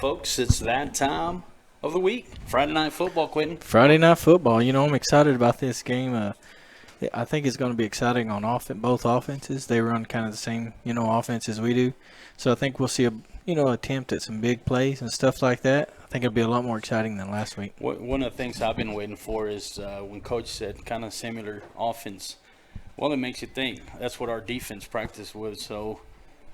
folks. It's that time of the week. Friday night football, Quentin. Friday night football. I'm excited about this game. I think it's going to be exciting on both offenses. They run kind of the same, offense as we do. So I think we'll see attempt at some big plays and stuff like that. I think it'll be a lot more exciting than last week. One of the things I've been waiting for is when Coach said kind of similar offense. Well, it makes you think. That's what our defense practice was. So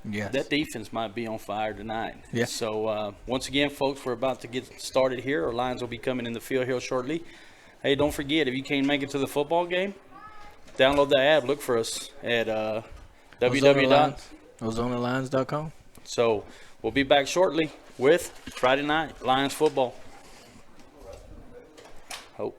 yes, that defense might be on fire tonight. Yeah. So once again, folks, we're about to get started here. Our Lions will be coming in the field here shortly. Hey, don't forget, if you can't make it to the football game, download the app. Look for us at www.ozonalions.com. So we'll be back shortly with Friday night Lions football. Hope.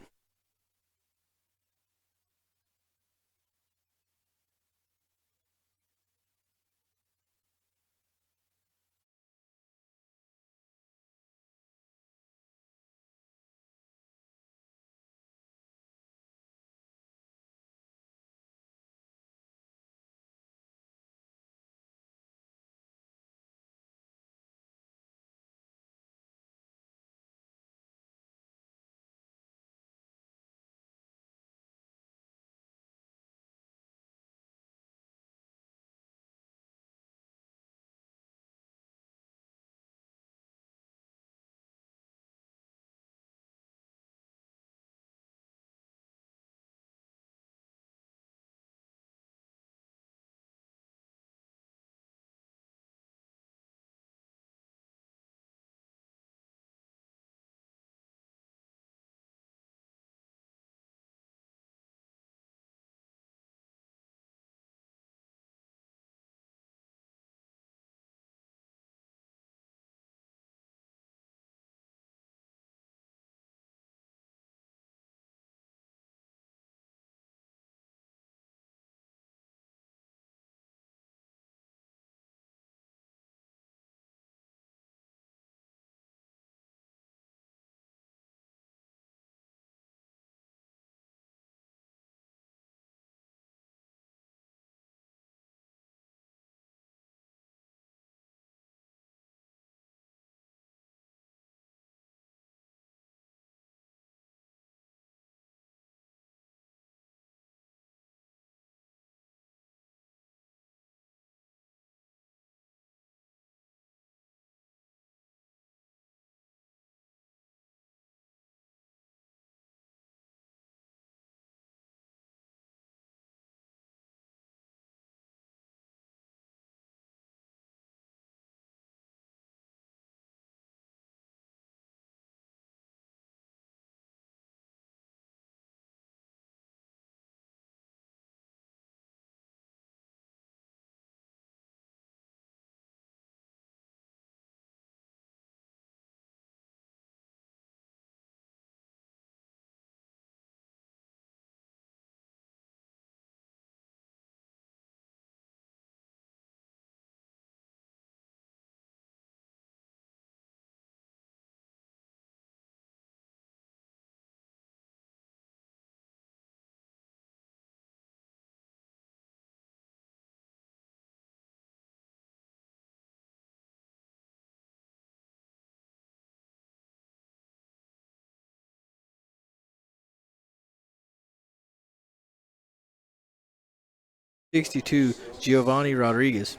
$62, Giovanni Rodriguez.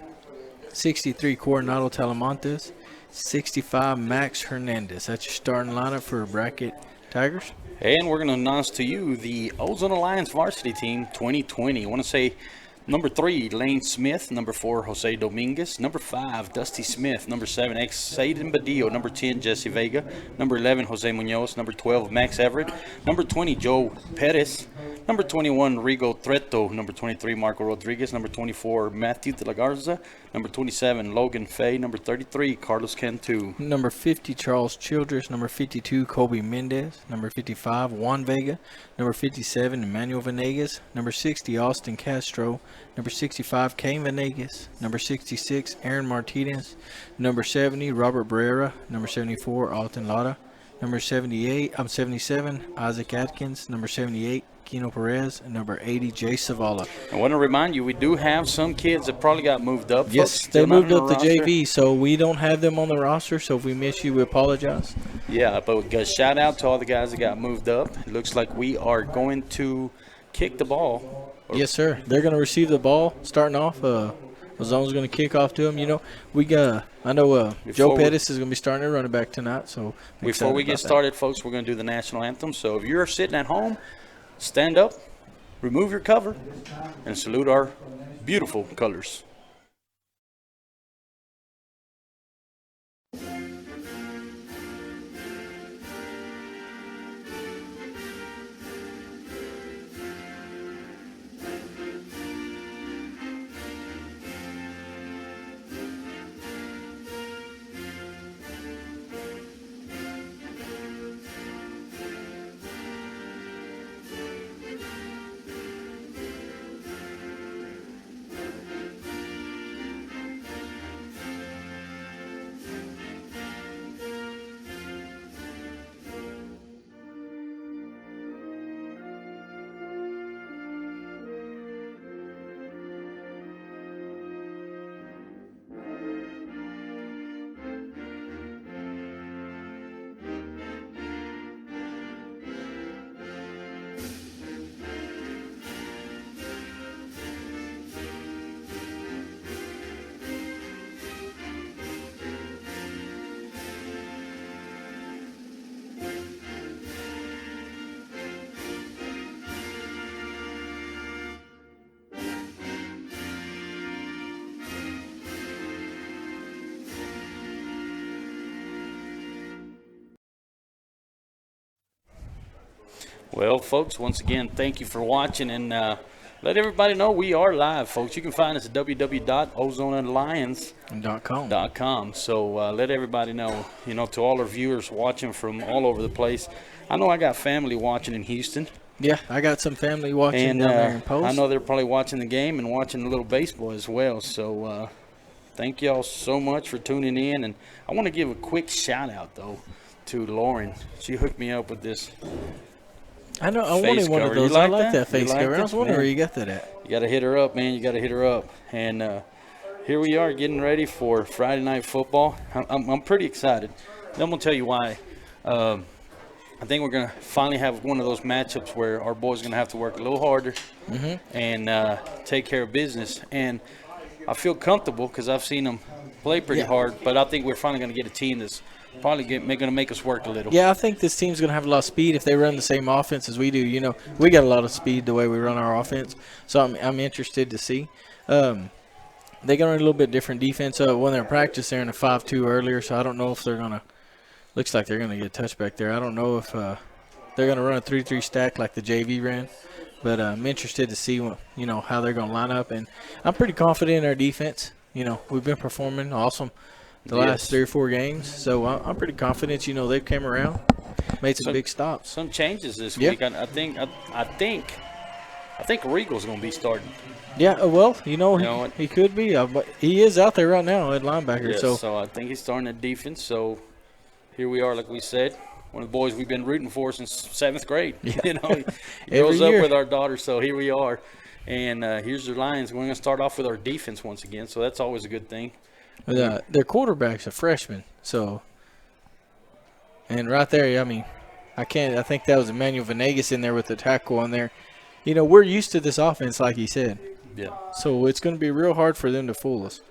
$63, Coronado Talamontes. $65, Max Hernandez. That's your starting lineup for Brackett Tigers. And we're going to announce to you the Ozona Lions varsity team 2020. I want to say number 3, Lane Smith. Number 4, Jose Dominguez. Number 5, Dusty Smith. Number 7, Xaden Badillo. Number 10, Jesse Vega. Number 11, Jose Munoz. Number 12, Max Everett. Number 20, Joe Perez. Number 21, Rigo Treto. Number 23, Marco Rodriguez. Number 24, Matthew De La Garza. Number 27, Logan Fay. Number 33, Carlos Cantu. Number 50, Charles Childress. Number 52, Kobe Mendez. Number 55, Juan Vega. Number 57, Emmanuel Venegas. Number 60, Austin Castro. Number 65, Cain Venegas. Number 66, Aaron Martinez. Number 70, Robert Barrera. Number 74, Alton Lara. Number 77, Isaac Atkins. Number 78, Keno Perez, and number 80, Jay Savala. I want to remind you, we do have some kids that probably got moved up. Yes, folks, they still not moved on up the roster. JV, so we don't have them on the roster. So if we miss you, we apologize. Yeah, but we got shout out to all the guys that got moved up. It looks like we are going to kick the ball. Yes, sir. They're going to receive the ball starting off. Ozona's going to kick off to them. You know, I know Joe Pettis is going to be starting at running back tonight. So before we get started, folks, we're going to do the national anthem. So if you're sitting at home, stand up, remove your cover, and salute our beautiful colors. Well, folks, once again, thank you for watching, and let everybody know we are live, folks. You can find us at www.ozonalliance.com. So let everybody know, to all our viewers watching from all over the place. I know I got family watching in Houston. Yeah, I got some family watching And down there in Post. I know they're probably watching the game and watching a little baseball as well. So thank y'all so much for tuning in. And I want to give a quick shout-out, though, to Lauren. She hooked me up with this. I know. I wanted one of those. I like that face cover. I was wondering where you got that at. You got to hit her up, man. You got to hit her up. And here we are getting ready for Friday Night Football. I'm pretty excited. Then I'm going to tell you why. I think we're going to finally have one of those matchups where our boys are going to have to work a little harder and take care of business. And I feel comfortable because I've seen them play pretty hard. But I think we're finally going to get a team that's probably going to make us work a little. Yeah, I think this team's going to have a lot of speed if they run the same offense as we do. We got a lot of speed the way we run our offense, so I'm interested to see. They got a little bit different defense. When they're in practice, they're in a 5-2 earlier, so I don't know if they're going to – looks like they're going to get a touchback there. I don't know if they're going to run a 3-3 stack like the JV ran, but I'm interested to see how they're going to line up. And I'm pretty confident in our defense. We've been performing awesome the last 3 or 4 games. So I'm pretty confident, they've came around, made some big stops. Some changes this week. I think Regal's going to be starting. Yeah, well, he could be. But he is out there right now at linebacker. Yes, so I think he's starting at defense. So here we are, like we said, one of the boys we've been rooting for since 7th grade. Yeah. He grows up with our daughter, so here we are. And here's the Lions. We're going to start off with our defense once again, so that's always a good thing. Their quarterback's a freshman, and right there, I think that was Emmanuel Venegas in there with the tackle on there. We're used to this offense, like he said. Yeah. So it's going to be real hard for them to fool us.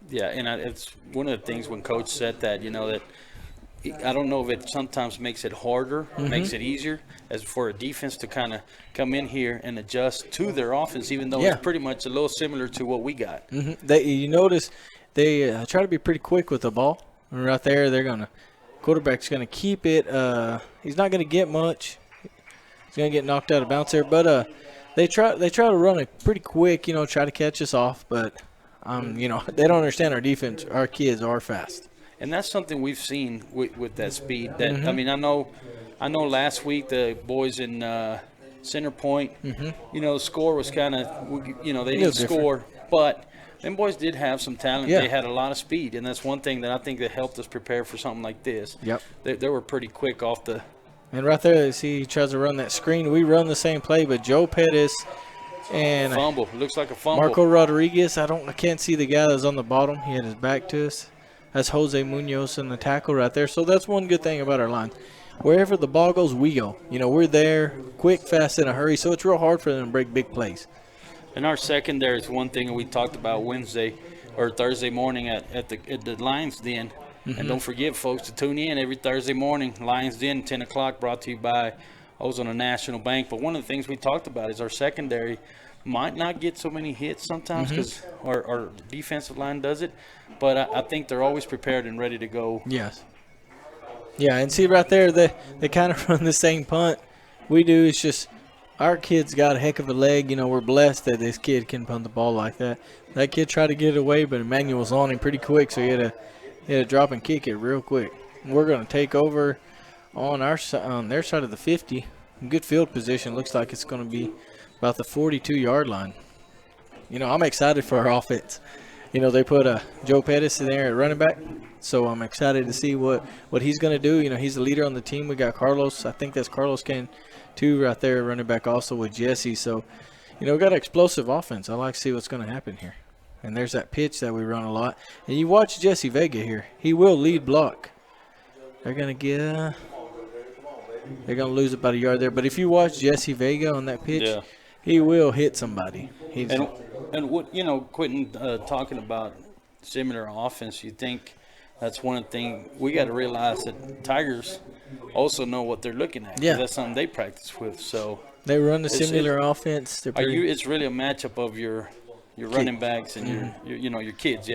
Yeah, and it's one of the things when Coach said that, that I don't know if it sometimes makes it harder, makes it easier, as for a defense to kind of come in here and adjust to their offense, even though it's pretty much a little similar to what we got. You notice they try to be pretty quick with the ball. And right there, quarterback's going to keep it. He's not going to get much. He's going to get knocked out of bounds there. But they try to run it pretty quick, try to catch us off. But, they don't understand our defense. Our kids are fast. And that's something we've seen with that speed. That I know last week the boys in Center Point, the score was kind of, they didn't score. But them boys did have some talent. Yeah. They had a lot of speed, and that's one thing that I think that helped us prepare for something like this. Yep. They were pretty quick off the And right there, see, he tries to run that screen. We run the same play, but Joe Pettis and Fumble. Looks like a fumble. Marco Rodriguez. I can't see the guy that's on the bottom. He had his back to us. That's Jose Munoz in the tackle right there. So that's one good thing about our line. Wherever the ball goes, we go. You know, we're there quick, fast, in a hurry. So it's real hard for them to break big plays. And our secondary is one thing we talked about Wednesday or Thursday morning at the Lions Den. And don't forget, folks, to tune in every Thursday morning. Lions Den, 10 o'clock, brought to you by Ozona National Bank. But one of the things we talked about is our secondary might not get so many hits sometimes because our defensive line does it. But I think they're always prepared and ready to go. Yes. Yeah, and see right there, they kind of run the same punt we do. It's just our kid's got a heck of a leg. You know, we're blessed that this kid can punt the ball like that. That kid tried to get it away, but Emmanuel's on him pretty quick, so he had to drop and kick it real quick. We're going to take over on their side of the 50. Good field position. Looks like it's going to be about the 42-yard line. You know, I'm excited for our offense. You know, they put Joe Pettis in there at running back, so I'm excited to see what he's going to do. You know, he's the leader on the team. We got Carlos. I think that's Carlos Kane, too, right there, running back also with Jesse. So, you know, we got an explosive offense. I like to see what's going to happen here. And there's that pitch that we run a lot. And you watch Jesse Vega here. He will lead block. They're going to lose about a yard there. But if you watch Jesse Vega on that pitch, he will hit somebody. And what, you know, Quentin, talking about similar offense, you think that's one thing we got to realize that Tigers also know what they're looking at. Yeah. That's something they practice with. So they run the similar offense. It's really a matchup of your running backs and your kids,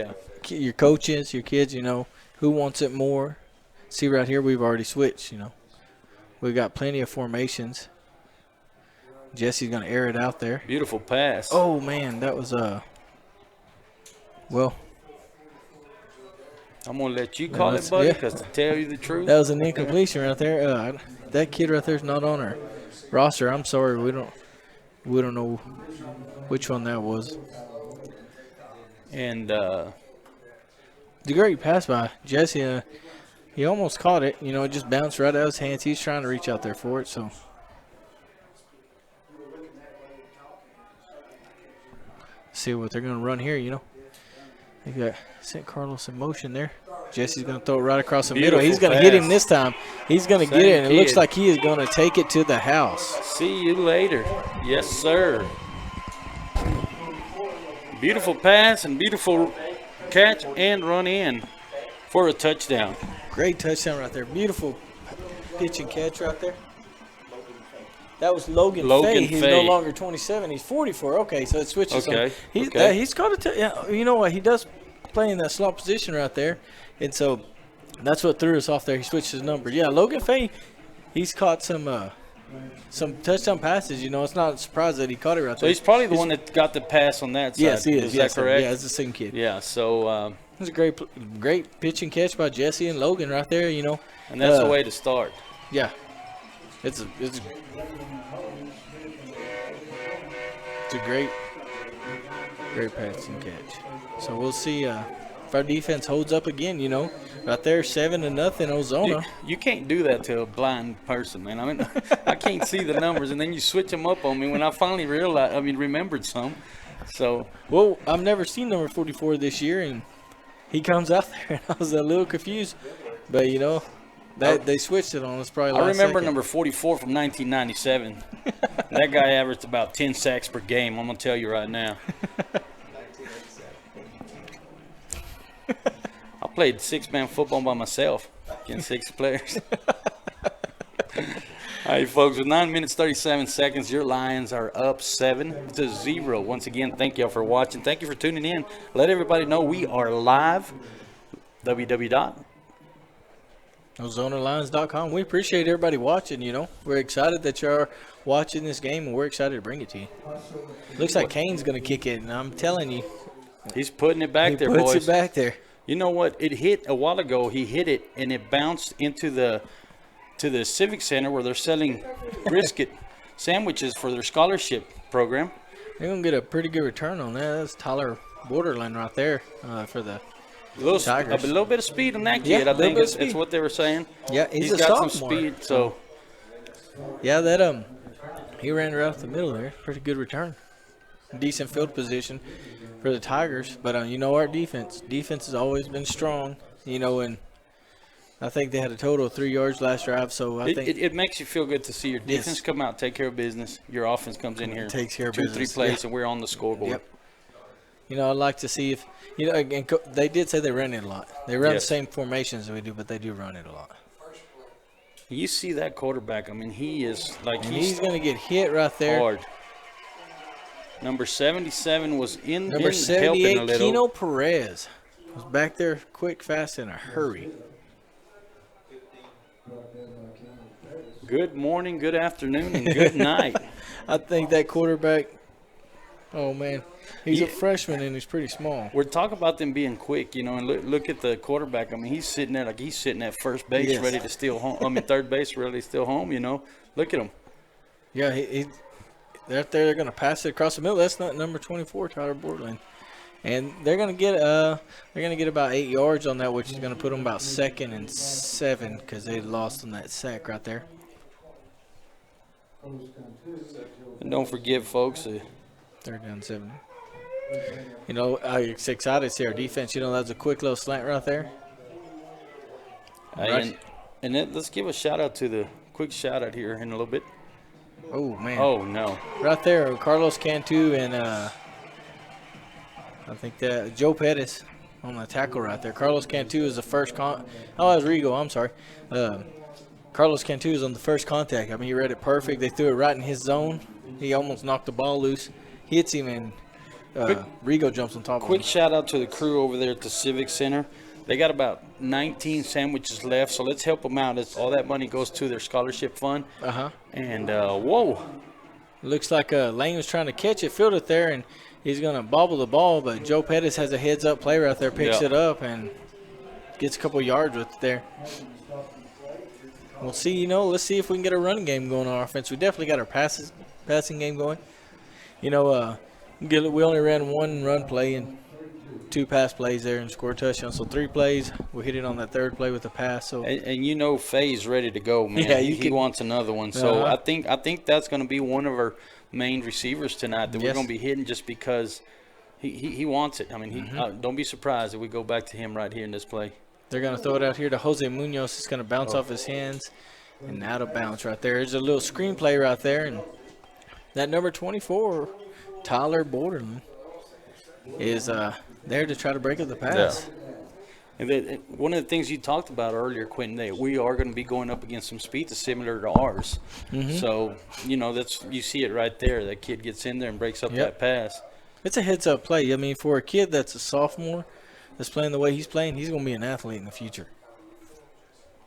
your coaches, your kids, you know, who wants it more. See right here, we've already switched, you know. We've got plenty of formations. Jesse's going to air it out there. Beautiful pass. Oh, man, that was well. I'm going to let you call it, buddy, because to tell you the truth. That was an incompletion right there. That kid right there is not on our roster. I'm sorry. We don't know which one that was. And the great pass by Jesse. He almost caught it. You know, it just bounced right out of his hands. He's trying to reach out there for it. So, see what they're going to run here, you know. They got sent Carlos in motion there. Jesse's going to throw it right across the middle. He's going to hit him this time. He's going to get it, and it looks like he is going to take it to the house. See you later. Yes, sir. Beautiful pass and beautiful catch and run in for a touchdown. Great touchdown right there. Beautiful pitch and catch right there. That was Logan Fay. He's no longer 27. He's 44. Okay, so it switches. Okay. He's got to. You know what? He does play in that slot position right there, and so that's what threw us off there. He switched his number. Yeah, Logan Fay. He's caught some touchdown passes. You know, it's not a surprise that he caught it right there. So he's probably the one that got the pass on that side. Yes, he is. Is that correct? Yeah, it's the same kid. Yeah. So. It was a great pitch and catch by Jesse and Logan right there. You know. And that's the way to start. Yeah. It's a great pass and catch. So we'll see if our defense holds up again, you know. Right there, 7-0, Ozona. You can't do that to a blind person, man. I mean, I can't see the numbers, and then you switch them up on me when I finally remembered some. So. Well, I've never seen number 44 this year, and he comes out there, and I was a little confused. But, you know, they switched it on us probably I remember number 44 from 1997. That guy averaged about 10 sacks per game, I'm going to tell you right now. I played six-man football by myself against 6 players. All right, folks, with 9 minutes, 37 seconds, your Lions are up 7-0. Once again, thank you all for watching. Thank you for tuning in. Let everybody know we are live. www.OzonaLions.com. We appreciate everybody watching, you know. We're excited that you're watching this game, and we're excited to bring it to you. Looks like Kane's going to kick it, and I'm telling you. He's putting it back there, boys. He puts it back there. You know what? It hit a while ago. He hit it, and it bounced into the Civic Center where they're selling brisket sandwiches for their scholarship program. They're going to get a pretty good return on that. That's Tyler Borderline right there for the Tigers. A little bit of speed on that kid. Yeah, I think that's what they were saying. Yeah, he's a got sophomore. some speed. So, Yeah, that he ran right up the middle there. Pretty good return. Decent field position for the Tigers. But you know, our defense has always been strong. You know, and I think they had a total of 3 yards last drive. So I think It makes you feel good to see your defense come out, take care of business. Your offense comes in here, takes care of 2-3 business. plays, and we're on the scoreboard. Yep. You know, I'd like to see if again, they did say they ran it a lot. They run the same formations as we do, but they do run it a lot. You see that quarterback? I mean, he is like he's going to get hit right there. Hard. Number 77 was in Number helping 78, a little. Keno Perez was back there quick, fast, in a hurry. Good morning, good afternoon, and good night. I think that quarterback, oh, man, he's a freshman and he's pretty small. We're talking about them being quick, you know, and look at the quarterback. I mean, he's sitting there like he's sitting at first base ready to steal home. I mean, third base ready to steal home, you know. Look at him. Yeah, they're up there. They're going to pass it across the middle. That's not number 24, Tyler Bortland. And they're going to get about 8 yards on that, which is going to put them about 2nd and 7 because they lost on that sack right there. And don't forget, folks, 3rd down 7. You know, I'm excited to see our defense. You know, that's a quick little slant right there. Let's give a shout-out to the quick shout-out here in a little bit. Oh, man. Oh, no. Right there, Carlos Cantu and I think that Joe Pettis on the tackle right there. Carlos Cantu is the first that was Rigo, I'm sorry. Carlos Cantu is on the first contact. I mean, he read it perfect. They threw it right in his zone. He almost knocked the ball loose. Hits him, and Rigo jumps on top of him. Quick shout-out to the crew over there at the Civic Center. They got about 19 sandwiches left, so let's help them out. All that money goes to their scholarship fund. Uh-huh. And, whoa. Looks like Lane was trying to catch it, field it there, and he's going to bobble the ball, but Joe Pettis has a heads-up play right there, picks it up, and gets a couple yards with it there. We'll see, you know, let's see if we can get a running game going on our offense. We definitely got our passing game going. You know, we only ran 1 run play and 2 pass plays there and scored a touchdown. So 3 plays. We hit it on that 3rd play with a pass. So and you know Faye's ready to go, man. Yeah, he wants another one. So I think that's going to be one of our main receivers tonight that we're going to be hitting just because he wants it. I mean, don't be surprised if we go back to him right here in this play. They're going to throw it out here to Jose Munoz. It's going to bounce off his hands and out of bounds right there. There's a little screen play right there. And that number 24, Tyler Borderland, is there to try to break up the pass. Yeah. And one of the things you talked about earlier, Quentin, that we are going to be going up against some speed that's similar to ours. So, you know, you see it right there. That kid gets in there and breaks up that pass. It's a heads-up play. I mean, for a kid that's a sophomore that's playing the way he's playing, he's going to be an athlete in the future.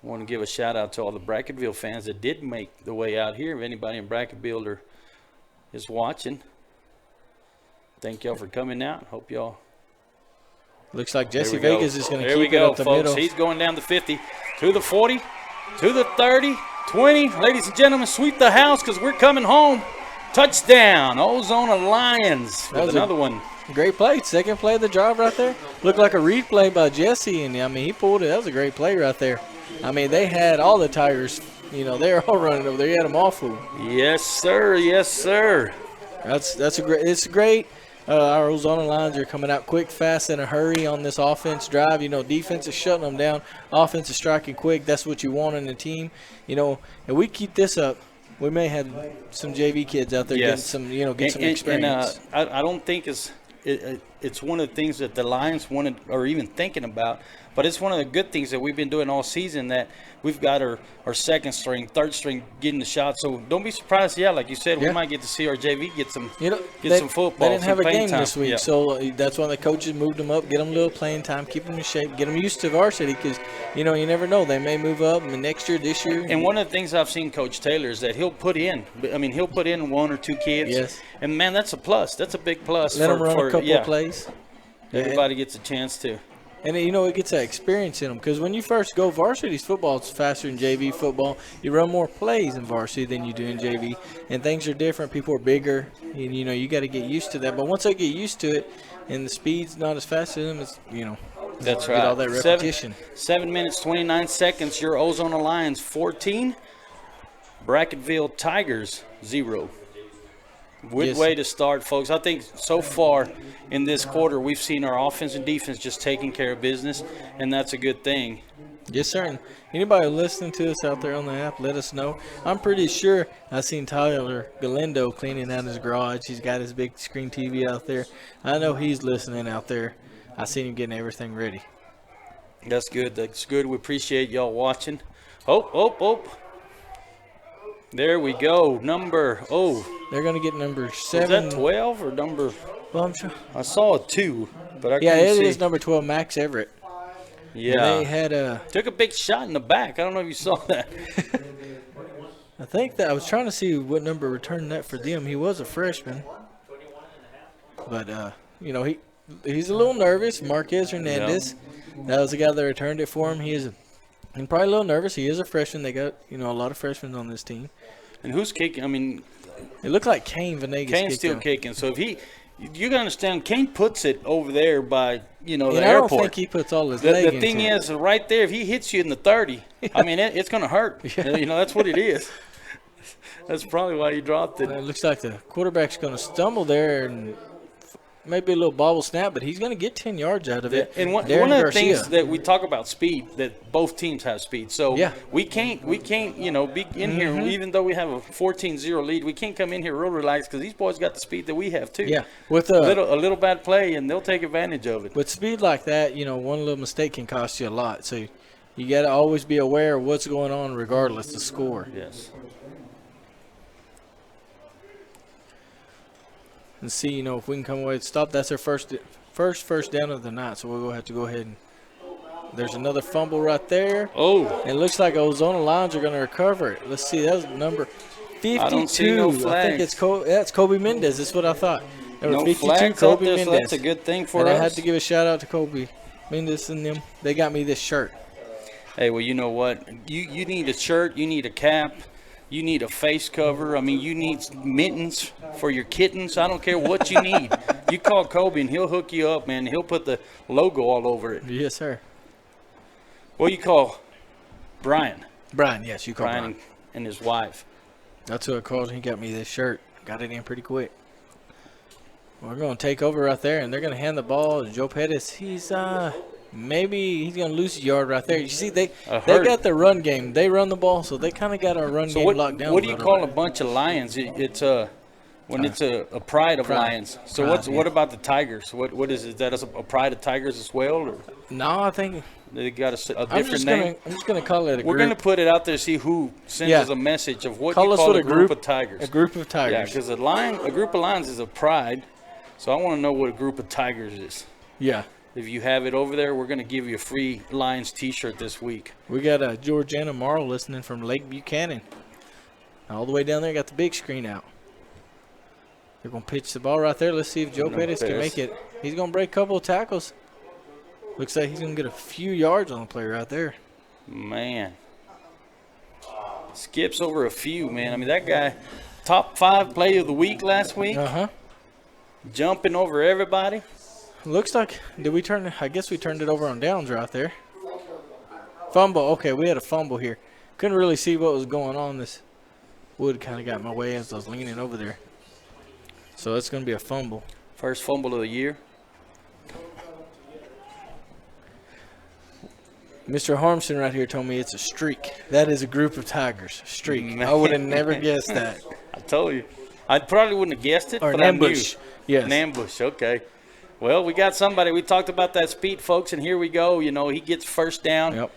I want to give a shout-out to all the Brackettville fans that did make the way out here. If anybody in Brackettville is watching, thank y'all for coming out. Hope y'all. Looks like Jesse Vegas is going to keep it up the folks. middle. He's going down the 50, to the 40, to the 30, 20. Ladies and gentlemen, sweep the house because we're coming home. Touchdown, Ozona Lions. That was another one. Great play. 2nd play of the drive right there. Looked like a read play by Jesse, and, I mean, he pulled it. That was a great play right there. I mean, they had all the Tigers. You know, they were all running over there. He had them all fooled. Yes, sir. Yes, sir. It's great. Our Ozona Lions are coming out quick, fast, in a hurry on this offense drive. You know, defense is shutting them down. Offense is striking quick. That's what you want in a team. You know, and we keep this up, we may have some JV kids out there getting some experience. And I don't think it's one of the things that the Lions wanted or even thinking about, but it's one of the good things that we've been doing all season, that we've got our 2nd string, 3rd string getting the shot. So don't be surprised. Yeah, like you said, we might get to see our JV get some football. They didn't have a game this week, so that's why the coaches moved them up, get them a little playing time, keep them in shape, get them used to varsity because, you know, you never know. They may move up next year, this year. And one of the things I've seen Coach Taylor is that he'll put in 1 or 2 kids. Yes. And, man, that's a plus. That's a big plus. Let them run a couple of plays. Everybody gets a chance to. And, you know, it gets that experience in them because when you first go, varsity football is faster than JV football. You run more plays in varsity than you do in JV, and things are different. People are bigger, and, you know, you got to get used to that. But once they get used to it and the speed's not as fast as them, it's, you know, that's right. Get all that repetition. 7 minutes, 29 seconds. Your Ozona Lions 14, Brackettville Tigers 0. Good Yes. way to start, folks. I think so far in this quarter we've seen our offense and defense just taking care of business, and that's a good thing. Yes, sir. And anybody listening to us out there on the app, let us know. I'm pretty sure I seen Tyler Galindo cleaning out his garage. He's got his big screen TV out there. I know he's listening out there. I seen him getting everything ready. That's good. That's good. We appreciate y'all watching. Oh. There we go. They're going to get number Is 7. that 12 or number? Well, I'm sure. I saw a 2, but I Yeah, couldn't it see. is number 12, Max Everett. Yeah. They had Took a big shot in the back. I don't know if you saw that. I think that I was trying to see what number returned that for them. He was a freshman. But, he's a little nervous. Marquez Hernandez. That was the guy that returned it for him. He's probably a little nervous. He is a freshman. They got, a lot of freshmen on this team. And who's kicking? I mean, It looked like Kane Venegas Kane's kicked still him. kicking. So if you got to understand, Kane puts it over there by, the And I don't airport. think he puts all his leg The thing into it. is, right there, if he hits you in the 30, I mean, it's going to hurt. Yeah. That's what it is. That's probably why he dropped it. It looks like the quarterback's going to stumble there and maybe a little bobble snap, but he's going to get 10 yards out of it. And one Darren of the Garcia. things that we talk about speed, that both teams have speed. So Yeah. we can't, be in here, even though we have a 14-0 lead, we can't come in here real relaxed because these boys got the speed that we have too. Yeah, with A little bad play, and they'll take advantage of it. with speed like that, one little mistake can cost you a lot. So you got to always be aware of what's going on regardless of score. Yes. And see, if we can come away and stop. That's our first down of the night, so we'll have to go ahead and there's another fumble right there. Oh. It looks like Ozona Lions are going to recover it. Let's see, that was number 52. I don't see no I think flags. that's Kobe Mendez. That's what I thought. Number No 52, flags out Kobe there, so Mendez. that's a good thing for And us. I had to give a shout out to Kobe Mendez and them. They got me this shirt. Hey, well, you know what? You need a shirt. You need a cap. You need a face cover. I mean, you need mittens for your kittens. I don't care what you need. You call Kobe, and he'll hook you up, man. He'll put the logo all over it. Yes, sir. What do you call Brian? Brian, yes, you call Brian. And his wife. That's who I called. He got me this shirt. Got it in pretty quick. We're going to take over right there, and they're going to hand the ball to Joe Pettis. Maybe he's going to lose a yard right there. You see, they got the run game. They run the ball, so they kind of got our run game locked down. What do you call a bunch of lions? It's a pride of lions. So what about the Tigers? What is it? Is that a pride of tigers as well? Or No, I think they got a different name? I'm just going to call it a We're group. going to put it out there, see who sends us a message of what Call you us call what a a group of tigers. A group of tigers. Yeah, because a group of lions is a pride. So I want to know what a group of tigers is. Yeah. If you have it over there, we're going to give you a free Lions T-shirt this week. We got Georgiana Morrow listening from Lake Buchanan. All the way down there, got the big screen out. They're going to pitch the ball right there. Let's see if Joe Pettis can make it. He's going to break a couple of tackles. Looks like he's going to get a few yards on the play right there. Man. Skips over a few, man. I mean, that guy, top 5 play of the week last week. Uh-huh. Jumping over everybody. Looks like, I guess we turned it over on downs right there. Fumble. Okay, we had a fumble here. Couldn't really see what was going on. This wood kind of got in my way as I was leaning over there. So it's going to be a fumble. First fumble of the year. Mr. Harmson right here told me it's a streak. That is a group of tigers. Streak. Man. I would have never guessed that. I told you. I probably wouldn't have guessed it, Or but an ambush. I knew. Yes. An ambush, okay. Well, we got somebody. We talked about that speed, folks, and here we go. He gets first down. Yep.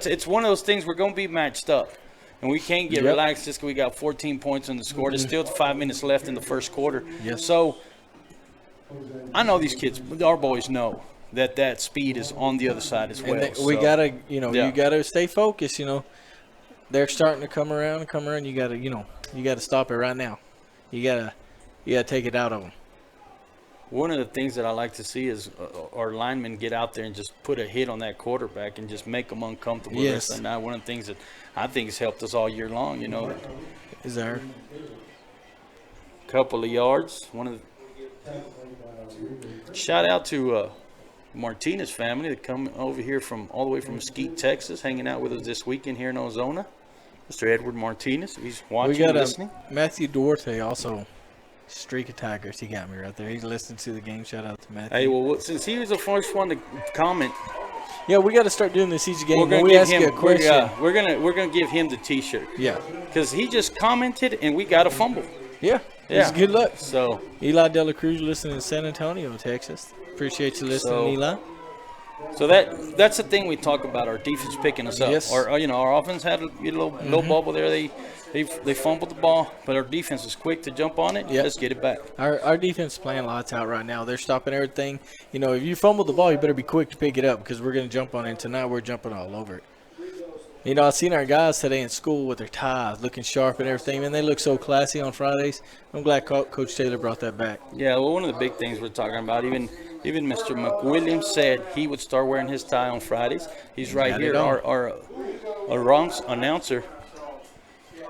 It's one of those things we're going to be matched up. And we can't get relaxed just because we got 14 points on the score. There's still 5 minutes left in the first quarter. Yes. So I know these kids, our boys know that speed is on the other side as well. And we got to, you got to stay focused, They're starting to come around. You got to stop it right now. You got to take it out of them. One of the things that I like to see is our linemen get out there and just put a hit on that quarterback and just make them uncomfortable. Yes. And one of the things that I think has helped us all year long, Is there? Couple of yards. Shout out to Martinez family that come over here all the way from Mesquite, Texas, hanging out with us this weekend here in Ozona. Mr. Edward Martinez, if he's watching We got and listening. Matthew Duarte also. Streak of Tigers. He got me right there. He's listening to the game. Shout out to Matthew. Hey, well, since he was the first one to comment, Yeah, we got to start doing this each game. we're When gonna we give ask him. you a question. We're gonna give him the T-shirt Yeah. because he just commented and we got a fumble. Yeah. Yeah. It's good luck. So Eli De La Cruz listening in San Antonio, Texas. Appreciate you listening, Eli. that's the thing we talk about. Our defense picking us up. Yes. Our our offense had a little bubble there. They fumbled the ball, but our defense is quick to jump on it. Yep. Let's get it back. Our defense is playing lights out right now. They're stopping everything. You know, if you fumble the ball, you better be quick to pick it up because we're going to jump on it. Tonight we're jumping all over it. You know, I seen our guys today in school with their ties looking sharp and everything, and they look so classy on Fridays. I'm glad Coach Taylor brought that back. Yeah, well, one of the big things we're talking about, even Mr. McWilliams said he would start wearing his tie on Fridays. He's right Got it here, on. our announcer.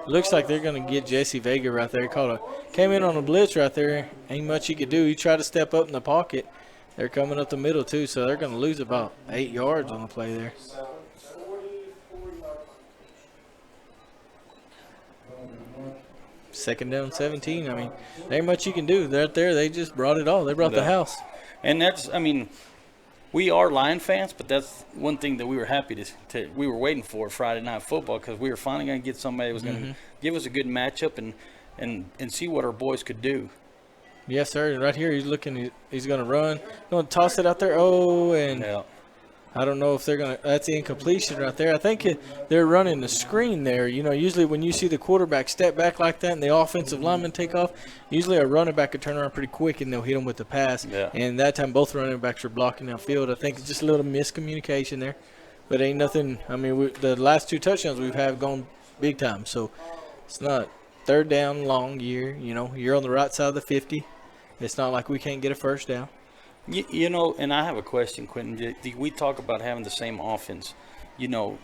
Looks like they're going to get Jesse Vega right there. Came in on a blitz right there. Ain't much he could do. He tried to step up in the pocket. They're coming up the middle, too, so they're going to lose about 8 yards on the play there. Second down 17. I mean, there ain't much you can do. They're out there. They just brought it all. They brought the house. And that's, I mean, we are Lion fans, but that's one thing that we were happy we were waiting for Friday Night Football because we were finally going to get somebody that was going to give us a good matchup and see what our boys could do. Yes, sir. And right here, he's looking. He's going to run. Going to toss it out there. Oh, and Yeah. I don't know if they're going to – that's the incompletion right there. I think they're running the screen there. You know, usually when you see the quarterback step back like that and the offensive lineman take off, usually a running back could turn around pretty quick and they'll hit them with the pass. Yeah. And that time both running backs were blocking downfield. I think it's just a little miscommunication there. But ain't nothing – I mean, the last 2 touchdowns we've had gone big time. So it's not third down long year. You know, you're on the right side of the 50. It's not like we can't get a first down. You know, and I have a question, Quentin. We talk about having the same offense. You know,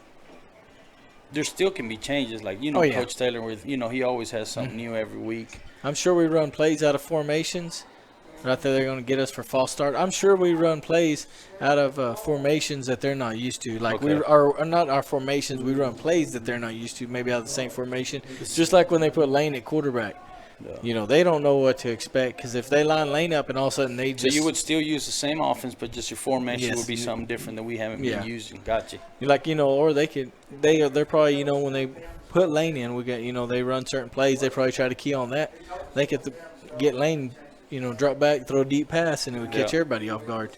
there still can be changes. Like, you know, Coach Taylor, he always has something new every week. I'm sure we run plays out of formations. Right there, they're going to get us for false start. I'm sure we run plays out of formations that they're not used to. Like, we are not our formations. We run plays that they're not used to, maybe out of the same formation. Just like when they put Lane at quarterback. Yeah. You know, they don't know what to expect because if they line Lane up and all of a sudden they just – So you would still use the same offense, but just your formation would be something different that we haven't been using. Gotcha. Like, you know, or they could – they're probably, you know, when they put Lane in, we got, you know, they run certain plays. They probably try to key on that. They could get Lane, you know, drop back, throw a deep pass, and it would catch everybody off guard.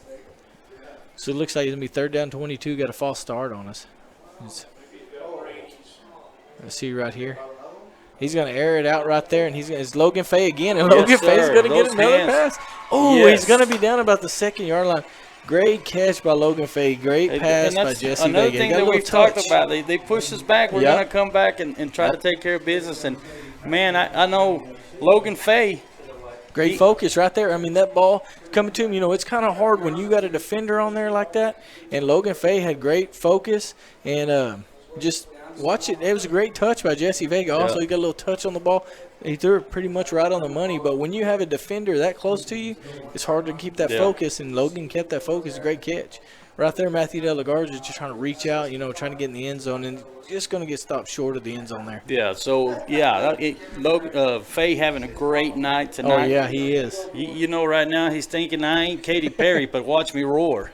So it looks like it's going to be third down 22, got a false start on us. Let's see right here. He's going to air it out right there, and it's Logan Faye again, and Logan Faye's going to get another pass. Oh, he's going to be down about the 2-yard line. Great catch by Logan Faye. Great pass by Jesse Vega. Another thing that we've talked about, they push us back. We're going to come back and try to take care of business. And, man, I know Logan Faye. Great focus right there. I mean, that ball coming to him, you know, it's kind of hard when you got a defender on there like that. And Logan Faye had great focus and just – watch it. It was a great touch by Jesse Vega. Also, he got a little touch on the ball. He threw it pretty much right on the money. But when you have a defender that close to you, it's hard to keep that focus. And Logan kept that focus. Great catch. Right there, Matthew De La Cruz is just trying to reach out, you know, trying to get in the end zone. And just going to get stopped short of the end zone there. Yeah, so, Logan Faye having a great night tonight. Oh, yeah, he is. You know, right now he's thinking, I ain't Katy Perry, but watch me roar.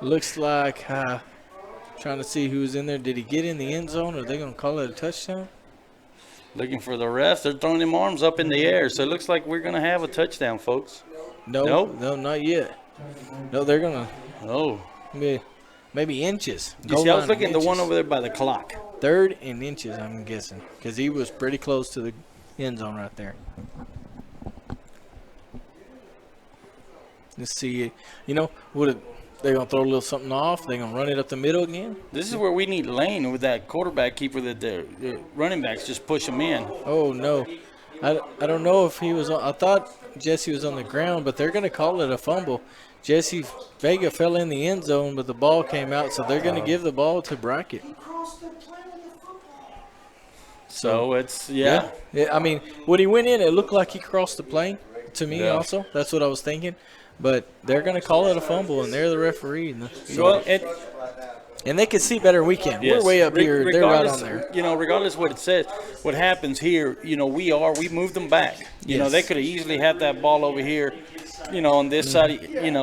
Looks like trying to see who's in there. Did he get in the end zone, or are they going to call it a touchdown? Looking for the refs. They're throwing them arms up in the air, so it looks like we're going to have a touchdown, folks. No, not yet. No, they're going to. Oh. Maybe inches. You see, I was looking at the one over there by the clock. 3rd and inches, I'm guessing, because he was pretty close to the end zone right there. Let's see. You know, they're going to throw a little something off. They're going to run it up the middle again. This is where we need Lane with that quarterback keeper that the running backs just push him in. Oh, no. I don't know if he was on. I thought Jesse was on the ground, but they're going to call it a fumble. Jesse Vega fell in the end zone, but the ball came out, so they're going to give the ball to Brackett. So it's, yeah. I mean, when he went in, it looked like he crossed the plane to me also. That's what I was thinking. But they're going to call it a fumble, and they're the referee. And they can see better than we can. Yes. We're way up here. They're right on there. Regardless of what it says, what happens here, we moved them back. They could have easily had that ball over here, on this side,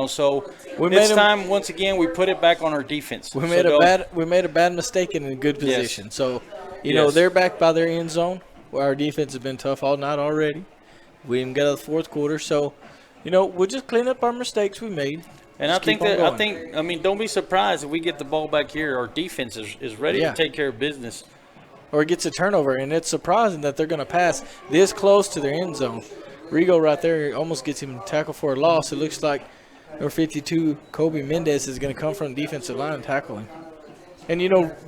so this time, once again, we put it back on our defense. We made a bad mistake in a good position. Yes. So, they're back by their end zone. Where our defense has been tough all night already. We even got to the fourth quarter. So, we'll just clean up our mistakes we made. And I think, don't be surprised if we get the ball back here. Our defense is ready to take care of business. Or it gets a turnover, and it's surprising that they're going to pass this close to their end zone. Rigo right there almost gets him tackled for a loss. It looks like number 52, Kobe Mendez, is going to come from the defensive line and tackle him. And,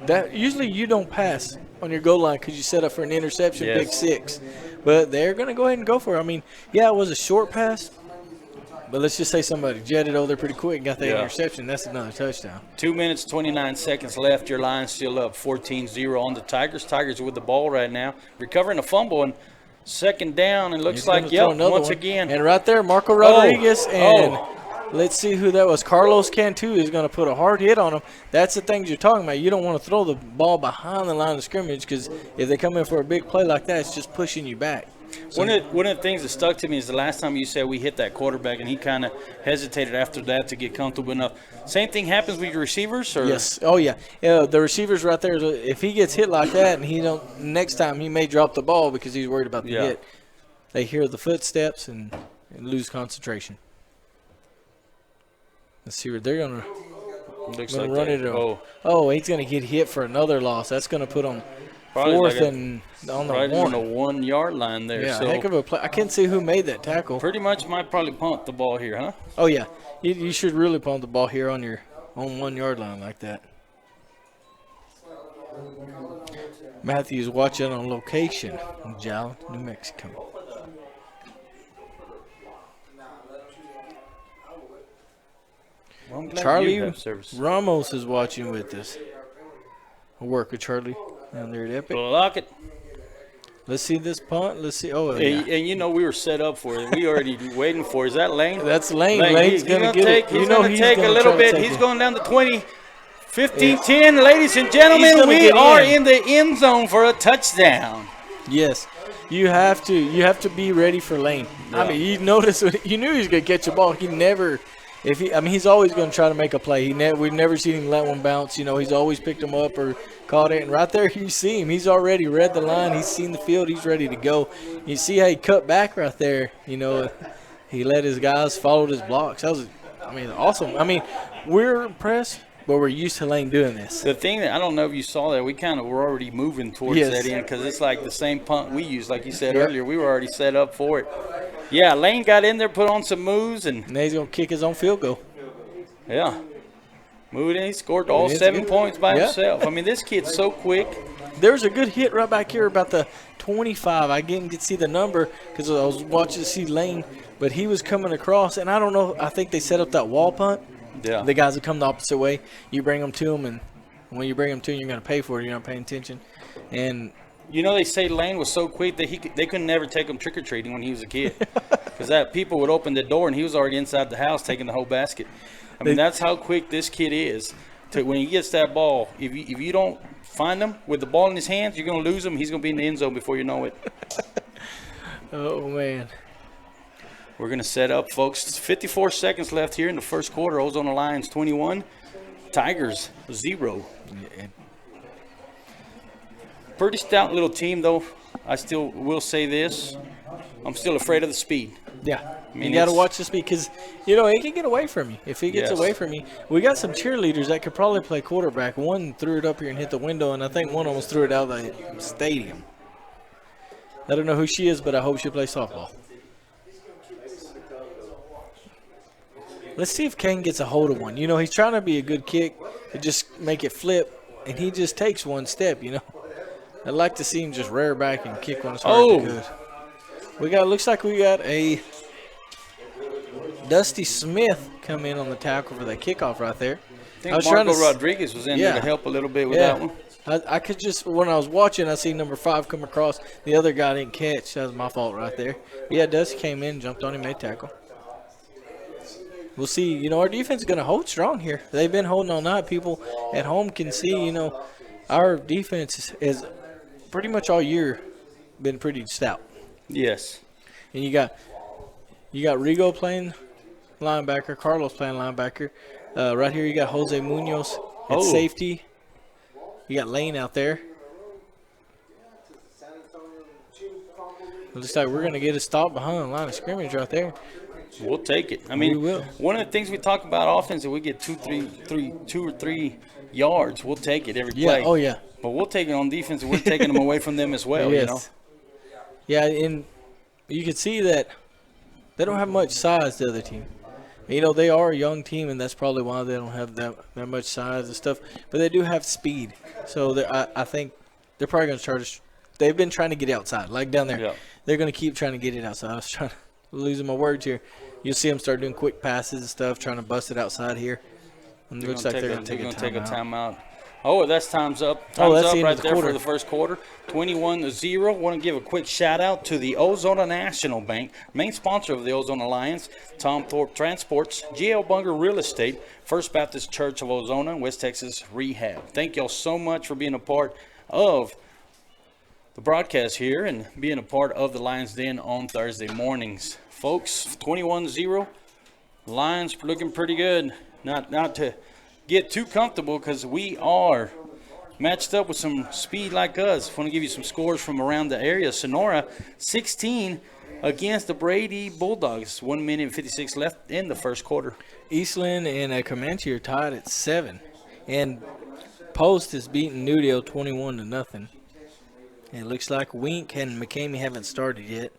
that usually you don't pass on your goal line because you set up for an interception, big six. But they're going to go ahead and go for it. I mean, it was a short pass. But let's just say somebody jetted over there pretty quick and got that interception. That's another touchdown. 2 minutes, 29 seconds left. Your line's still up 14-0 on the Tigers. Tigers with the ball right now. Recovering a fumble and second down. And looks like, once again. And right there, Marco Rodriguez. Let's see who that was. Carlos Cantu is going to put a hard hit on him. That's the things you're talking about. You don't want to throw the ball behind the line of scrimmage because if they come in for a big play like that, it's just pushing you back. So one of the things that stuck to me is the last time you said we hit that quarterback and he kind of hesitated after that to get comfortable enough. Same thing happens with your receivers? Or? Yes. Oh, yeah. The receivers right there, if he gets hit like that and next time he may drop the ball because he's worried about the hit. They hear the footsteps and lose concentration. Let's see what they're going to run it. He's going to get hit for another loss. That's going to put him fourth and on the right on the 1 yard line there. Yeah, so heck of a play. I can't see who made that tackle. Pretty much might probably punt the ball here, huh? Oh, yeah. You should really punt the ball here on your own 1 yard line like that. Matthew's watching on location in Jal, New Mexico. Well, Charlie Ramos is watching with us. I'll work with Charlie down there at Epic. Block it. Let's see this punt. Let's see. Oh, and we were set up for it. We already waiting for it. Is that Lane? That's Lane. Lane's going to get it. He's going to take a little bit. He's going down to 20. 15-10, ladies and gentlemen, we are in the end zone for a touchdown. Yes. You have to be ready for Lane. Yeah. I mean, you notice you knew he was going to catch a ball. He never he's always going to try to make a play. We've never seen him let one bounce. He's always picked him up or caught it. And right there you see him. He's already read the line. He's seen the field. He's ready to go. You see how he cut back right there. He let his guys follow his blocks. That was, awesome. We're impressed. But we're used to Lane doing this. The thing that I don't know if you saw that, we kind of were already moving towards that end because it's like the same punt we used, like you said earlier. We were already set up for it. Yeah, Lane got in there, put on some moves, and now he's going to kick his own field goal. Yeah. Moved in. He scored all 7 points by himself. This kid's so quick. There's a good hit right back here about the 25. I didn't get to see the number because I was watching to see Lane, but he was coming across, and I don't know. I think they set up that wall punt. Yeah. The guys that come the opposite way, you bring them to them, and when you bring them to them, you're going to pay for it. You're not paying attention. And they say Lane was so quick that they could never take him trick-or-treating when he was a kid because that people would open the door, and he was already inside the house taking the whole basket. That's how quick this kid is. When he gets that ball, if you don't find him with the ball in his hands, you're going to lose him. He's going to be in the end zone before you know it. Oh, man. We're going to set up, folks. 54 seconds left here in the first quarter. Ozona Lions 21, Tigers 0. Pretty stout little team, though. I still will say this. I'm still afraid of the speed. Yeah. You got to watch the speed because, it can get away from you. If it gets away from you, we got some cheerleaders that could probably play quarterback. One threw it up here and hit the window, and I think one almost threw it out of the stadium. I don't know who she is, but I hope she plays softball. Let's see if Kane gets a hold of one. He's trying to be a good kick to just make it flip, and he just takes one step, I'd like to see him just rear back and kick one as hard as he could. Looks like we got a Dusty Smith come in on the tackle for that kickoff right there. I think Marco Rodriguez was in there to help a little bit with that one. I could just, when I was watching, I see number 5 come across. The other guy didn't catch. That was my fault right there. Yeah, Dusty came in, jumped on him, made tackle. we'll see. You know, our defense is going to hold strong here. They've been holding all night. People at home can see, you know, our defense is pretty much all year been pretty stout. Yes. And you got Rigo playing linebacker, Carlos playing linebacker. Right here you got Jose Munoz at safety. You got Lane out there. It looks like we're going to get a stop behind the line of scrimmage right there. We'll take it. I mean, we will. One of the things we talk about offense, if we get 2 or 3 yards, we'll take it every play. Oh, yeah. But we'll take it on defense, and we're taking them away from them as well, yes. You know? Yeah, and you can see that they don't have much size, the other team. You know, they are a young team, and that's probably why they don't have that much size and stuff. But they do have speed. So I think they're probably going to try to – they've been trying to get outside, like down there. Yeah. They're going to keep trying to get it outside. I was trying to – losing my words here. You'll see them start doing quick passes and stuff, trying to bust it outside here. And it looks like they're going to take a timeout. Oh, that's time's up. Time's up right there quarter. for the first quarter. 21-0. Want to give a quick shout-out to the Ozona National Bank, main sponsor of the Ozona Lions, Tom Thorpe Transports, GL Bunger Real Estate, First Baptist Church of Ozona, West Texas Rehab. Thank y'all so much for being a part of the broadcast here and being a part of the Lions Den on Thursday mornings. Folks, 21-0. Lions looking pretty good. Not to get too comfortable because we are matched up with some speed like us. I want to give you some scores from around the area. Sonora, 16 against the Brady Bulldogs. 1 minute and 56 left in the first quarter. Eastland and Comanche are tied at 7. And Post is beating Newdale 21-0. And it looks like Wink and McCamey haven't started yet.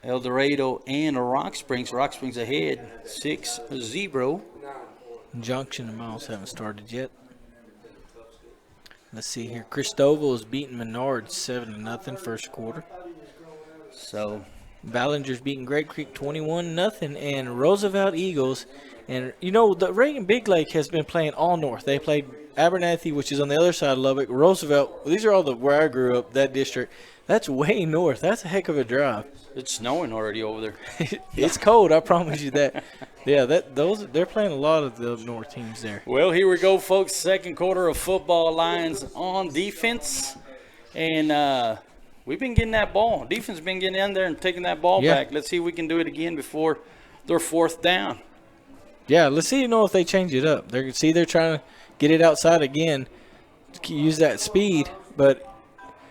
El Dorado and Rock Springs. Rock Springs ahead, 6-0. Junction and Miles haven't started yet. Let's see here. Cristoval is beating Menard 7-0 first quarter. So Ballinger's beating Great Creek 21-0, and Roosevelt Eagles. And you know the Reagan Big Lake has been playing all north. They played Abernathy, which is on the other side of Lubbock. Roosevelt. These are all where I grew up. That district. That's way north. That's a heck of a drive. It's snowing already over there. It's cold. I promise you that. Yeah, they're playing a lot of the north teams there. Well, here we go, folks. Second quarter of football. Lions on defense, and we've been getting that ball. Defense has been getting in there and taking that ball back. Let's see if we can do it again before they're fourth down. Yeah, let's see if they change it up. They're trying to get it outside again, use that speed, but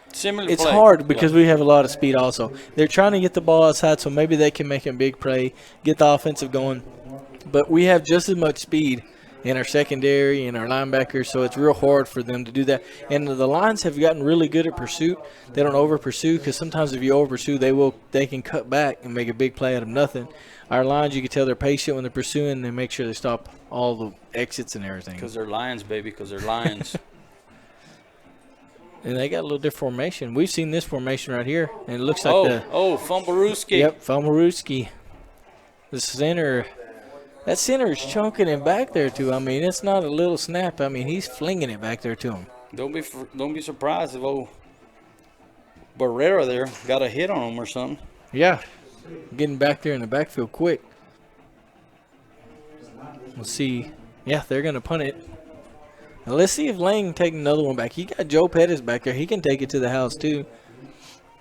it's hard because we have a lot of speed also. They're trying to get the ball outside so maybe they can make a big play, get the offensive going. But we have just as much speed in our secondary and our linebackers, so it's real hard for them to do that. And the Lions have gotten really good at pursuit. They don't over-pursue because sometimes if you over-pursue, they can cut back and make a big play out of nothing. Our Lions, you can tell they're patient when they're pursuing. They make sure they stop all the exits and everything. Because they're Lions, baby, because they're Lions. And they got a little different formation. We've seen this formation right here, and it looks like Fumblerooski. Yep, Fumblerooski. The center, that center is chunking him back there too. I mean, it's not a little snap. I mean, he's flinging it back there to him. Don't be surprised if Barrera there got a hit on him or something. Yeah, getting back there in the backfield quick. We'll see. Yeah, they're going to punt it. Now let's see if Lang can take another one back. He got Joe Pettis back there. He can take it to the house too.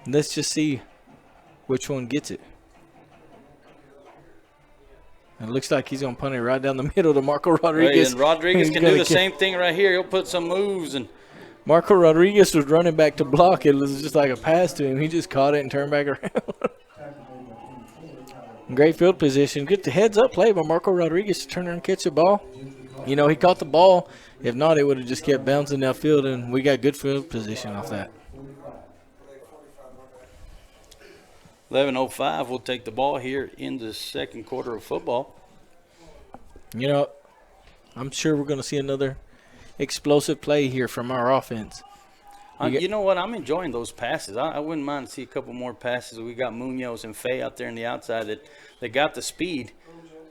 Let's just see which one gets it. It looks like he's going to punt it right down the middle to Marco Rodriguez. And Rodriguez can do the same thing right here. He'll put some moves. And Marco Rodriguez was running back to block. It was just like a pass to him. He just caught it and turned back around. Great field position. Good heads-up play by Marco Rodriguez to turn around and catch the ball. You know, he caught the ball. If not, it would have just kept bouncing downfield, and we got good field position off that. 11:05 will take the ball here in the second quarter of football. You know, I'm sure we're going to see another explosive play here from our offense. You know what? I'm enjoying those passes. I wouldn't mind to see a couple more passes. We got Munoz and Fay out there on the outside that got the speed.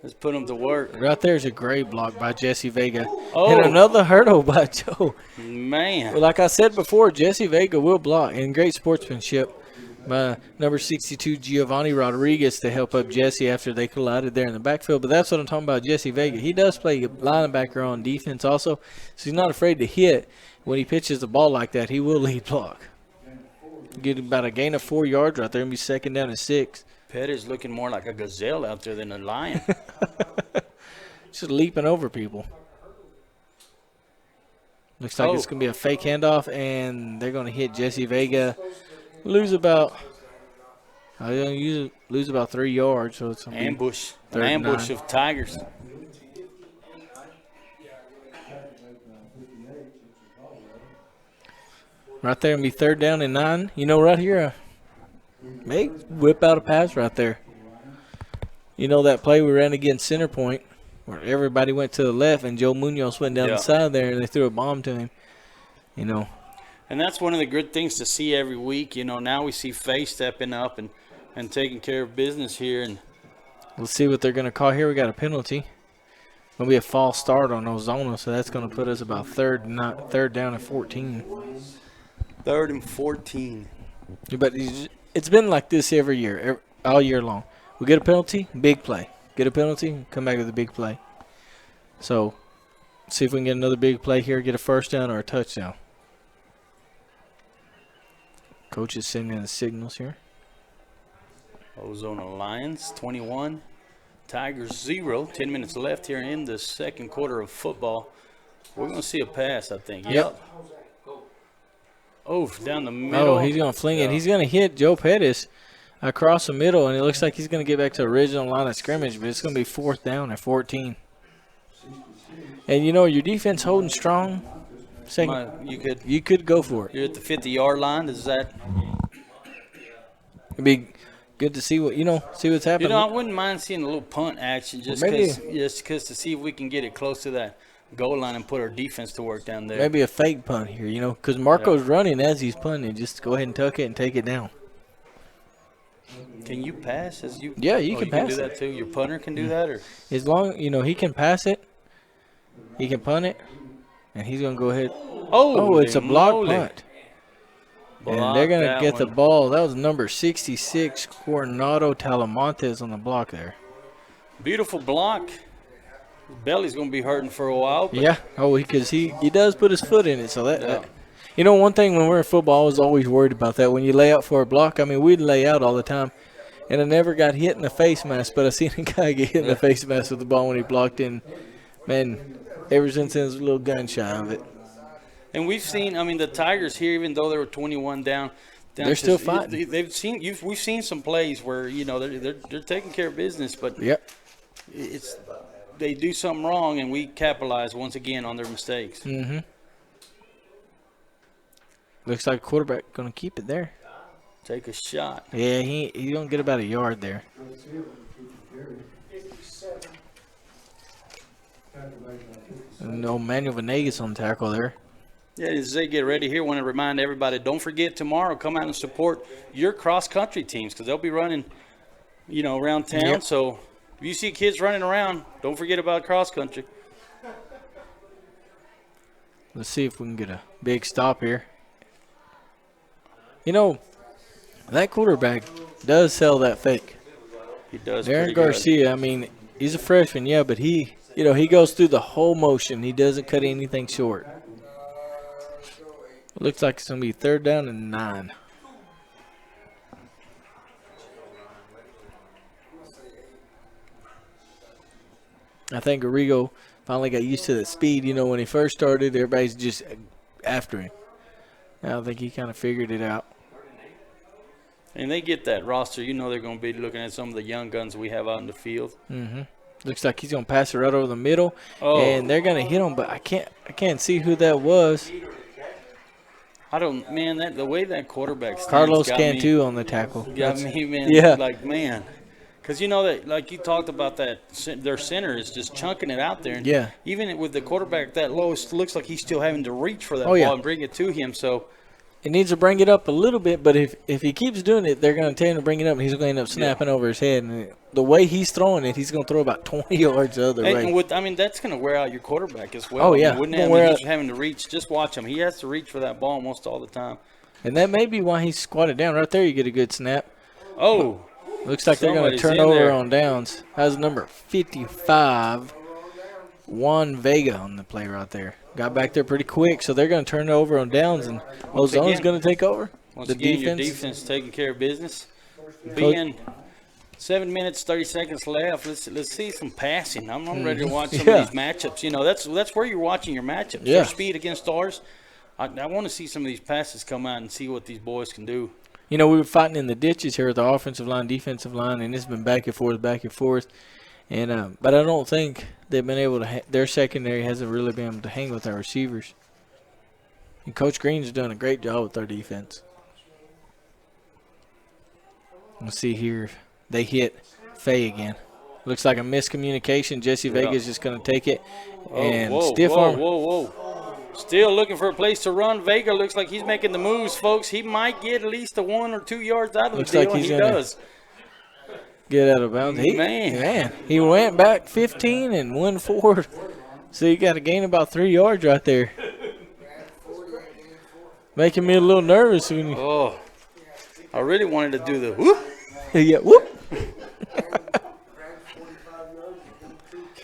Let's put them to work. Right there's a great block by Jesse Vega. And another hurdle by Joe. Man. Well, like I said before, Jesse Vega will block. And great sportsmanship Number 62, Giovanni Rodriguez, to help up Jesse after they collided there in the backfield. But that's what I'm talking about, Jesse Vega. He does play linebacker on defense also, so he's not afraid to hit. When he pitches the ball like that, he will lead block. Get about a gain of 4 yards right there and be second down and 6. Pettis looking more like a gazelle out there than a lion. Just leaping over people. Looks like it's going to be a fake handoff, and they're going to hit Jesse Vega. Lose about 3 yards. So it's an ambush of Tigers. Right there, and be third down and 9. You know, right here, may whip out a pass right there. You know that play we ran against Center Point, where everybody went to the left and Joe Munoz went down the side there and they threw a bomb to him. You know. And that's one of the good things to see every week. You know, now we see Faye stepping up and taking care of business here. And we'll see what they're going to call here. We got a penalty. Going to be a false start on Ozona, so that's going to put us about third down and 14. 3rd and 14. But it's been like this every year, all year long. We get a penalty, big play. Get a penalty, come back with a big play. So, see if we can get another big play here, get a first down or a touchdown. Coach is sending the signals here. Ozona Lions 21, Tigers 0. 10 minutes left here in the second quarter of football. We're going to see a pass, I think. Yep. Oh, down the middle. Oh, he's going to fling it. He's going to hit Joe Pettis across the middle, and it looks like he's going to get back to the original line of scrimmage, but it's going to be 4th down and 14. And, you know, your defense holding strong. You could go for it. You're at the 50-yard line. Is that? It'd be good to see what's happening. You know, I wouldn't mind seeing a little punt action just because to see if we can get it close to that goal line and put our defense to work down there. Maybe a fake punt here, you know, because Marco's running as he's punting. Just go ahead and tuck it and take it down. Can you pass as you? Yeah, you can pass. Can do that too. Your punter can do that, or as long he can pass it, he can punt it, and he's gonna go ahead. Oh, it's a block punt. And they're gonna get the ball. That was number 66, Coronado Talamontes on the block there. Beautiful block. His belly's going to be hurting for a while. Yeah. Oh, because he does put his foot in it. So that you know, one thing when we're in football, I was always worried about that. When you lay out for a block, I mean, we'd lay out all the time. And I never got hit in the face mask, but I seen a guy get hit in the face mask with the ball when he blocked in. Man, ever since then, there's a little gun shy of it. And we've seen, I mean, the Tigers here, even though they were 21 down they're still fighting. We've seen some plays where, you know, they're taking care of business, but they do something wrong, and we capitalize once again on their mistakes. Mm-hmm. Looks like a quarterback going to keep it there. Take a shot. Yeah, he's going to get about a yard there. No, Manuel Venegas on tackle there. Yeah, as they get ready here, I want to remind everybody, don't forget tomorrow, come out and support your cross-country teams because they'll be running, you know, around town. Yep. So if you see kids running around, don't forget about cross-country. Let's see if we can get a big stop here. You know, that quarterback does sell that fake. He does. Aaron Garcia, I mean, he's a freshman, yeah, but he goes through the whole motion. He doesn't cut anything short. It looks like it's going to be 3rd down and 9. I think Arrigo finally got used to the speed. You know, when he first started, everybody's just after him. Now I think he kind of figured it out. And they get that roster. You know they're going to be looking at some of the young guns we have out in the field. Mm-hmm. Looks like he's going to pass it right over the middle, and they're going to hit him. But I can't see who that was. I don't, man. The way that quarterback stands Carlos Cantu on the tackle. Got me, man. Yeah. Like, man. Because you know that, like you talked about, that their center is just chunking it out there. And yeah. Even with the quarterback that low, it looks like he's still having to reach for that ball and bring it to him. So it needs to bring it up a little bit, but if he keeps doing it, they're going to tell him to bring it up, and he's going to end up snapping over his head. And the way he's throwing it, he's going to throw about 20 yards the other way. And that's going to wear out your quarterback as well. Oh, yeah. Wouldn't it? He's having to reach. Just watch him. He has to reach for that ball almost all the time. And that may be why he squatted down. Right there, you get a good snap. Oh. Looks like they're going to turn over on downs. That's number 55, Juan Vega on the play right there. Got back there pretty quick, so they're going to turn it over on downs, and Ozona's going to take over. Once again, your defense taking care of business. Being 7 minutes, 30 seconds left, let's see some passing. I'm ready to watch some of these matchups. You know, that's where you're watching your matchups. Yeah. Their speed against ours. I want to see some of these passes come out and see what these boys can do. You know, we were fighting in the ditches here with the offensive line, defensive line, and it's been back and forth. And but I don't think they've been able to their secondary hasn't really been able to hang with our receivers. And Coach Green's done a great job with our defense. Let's see here. They hit Faye again. Looks like a miscommunication. Jesse Vega's just going to take it. And stiff arm. Whoa. Still looking for a place to run. Vega looks like he's making the moves, folks. He might get at least a 1 or 2 yards out of the deal, like he does. Get out of bounds. Man, he went back 15 and went forward. So you got to gain about 3 yards right there. Making me a little nervous. I really wanted to do the whoop. Yeah, whoop.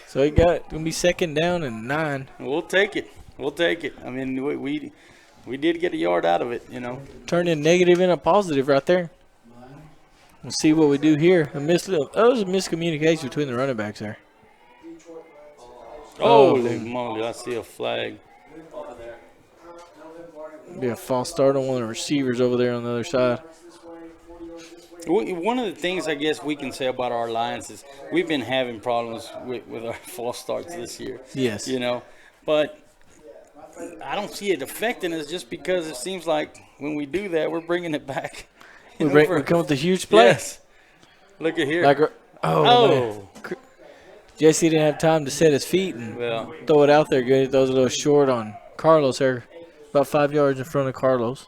So he got going to be 2nd down and 9. We'll take it. I mean, we did get a yard out of it, you know. Turn a negative into a positive right there. We'll see what we do here. That was a miscommunication between the running backs there. Holy moly, I see a flag. Be a false start on one of the receivers over there on the other side. One of the things I guess we can say about our Lions is we've been having problems with our false starts this year. Yes. You know, but I don't see it affecting us just because it seems like when we do that, we're bringing it back. We come with a huge play. Yes. Look at here. Man. Jesse didn't have time to set his feet and throw it out there good. He throws a little short on Carlos there. About 5 yards in front of Carlos.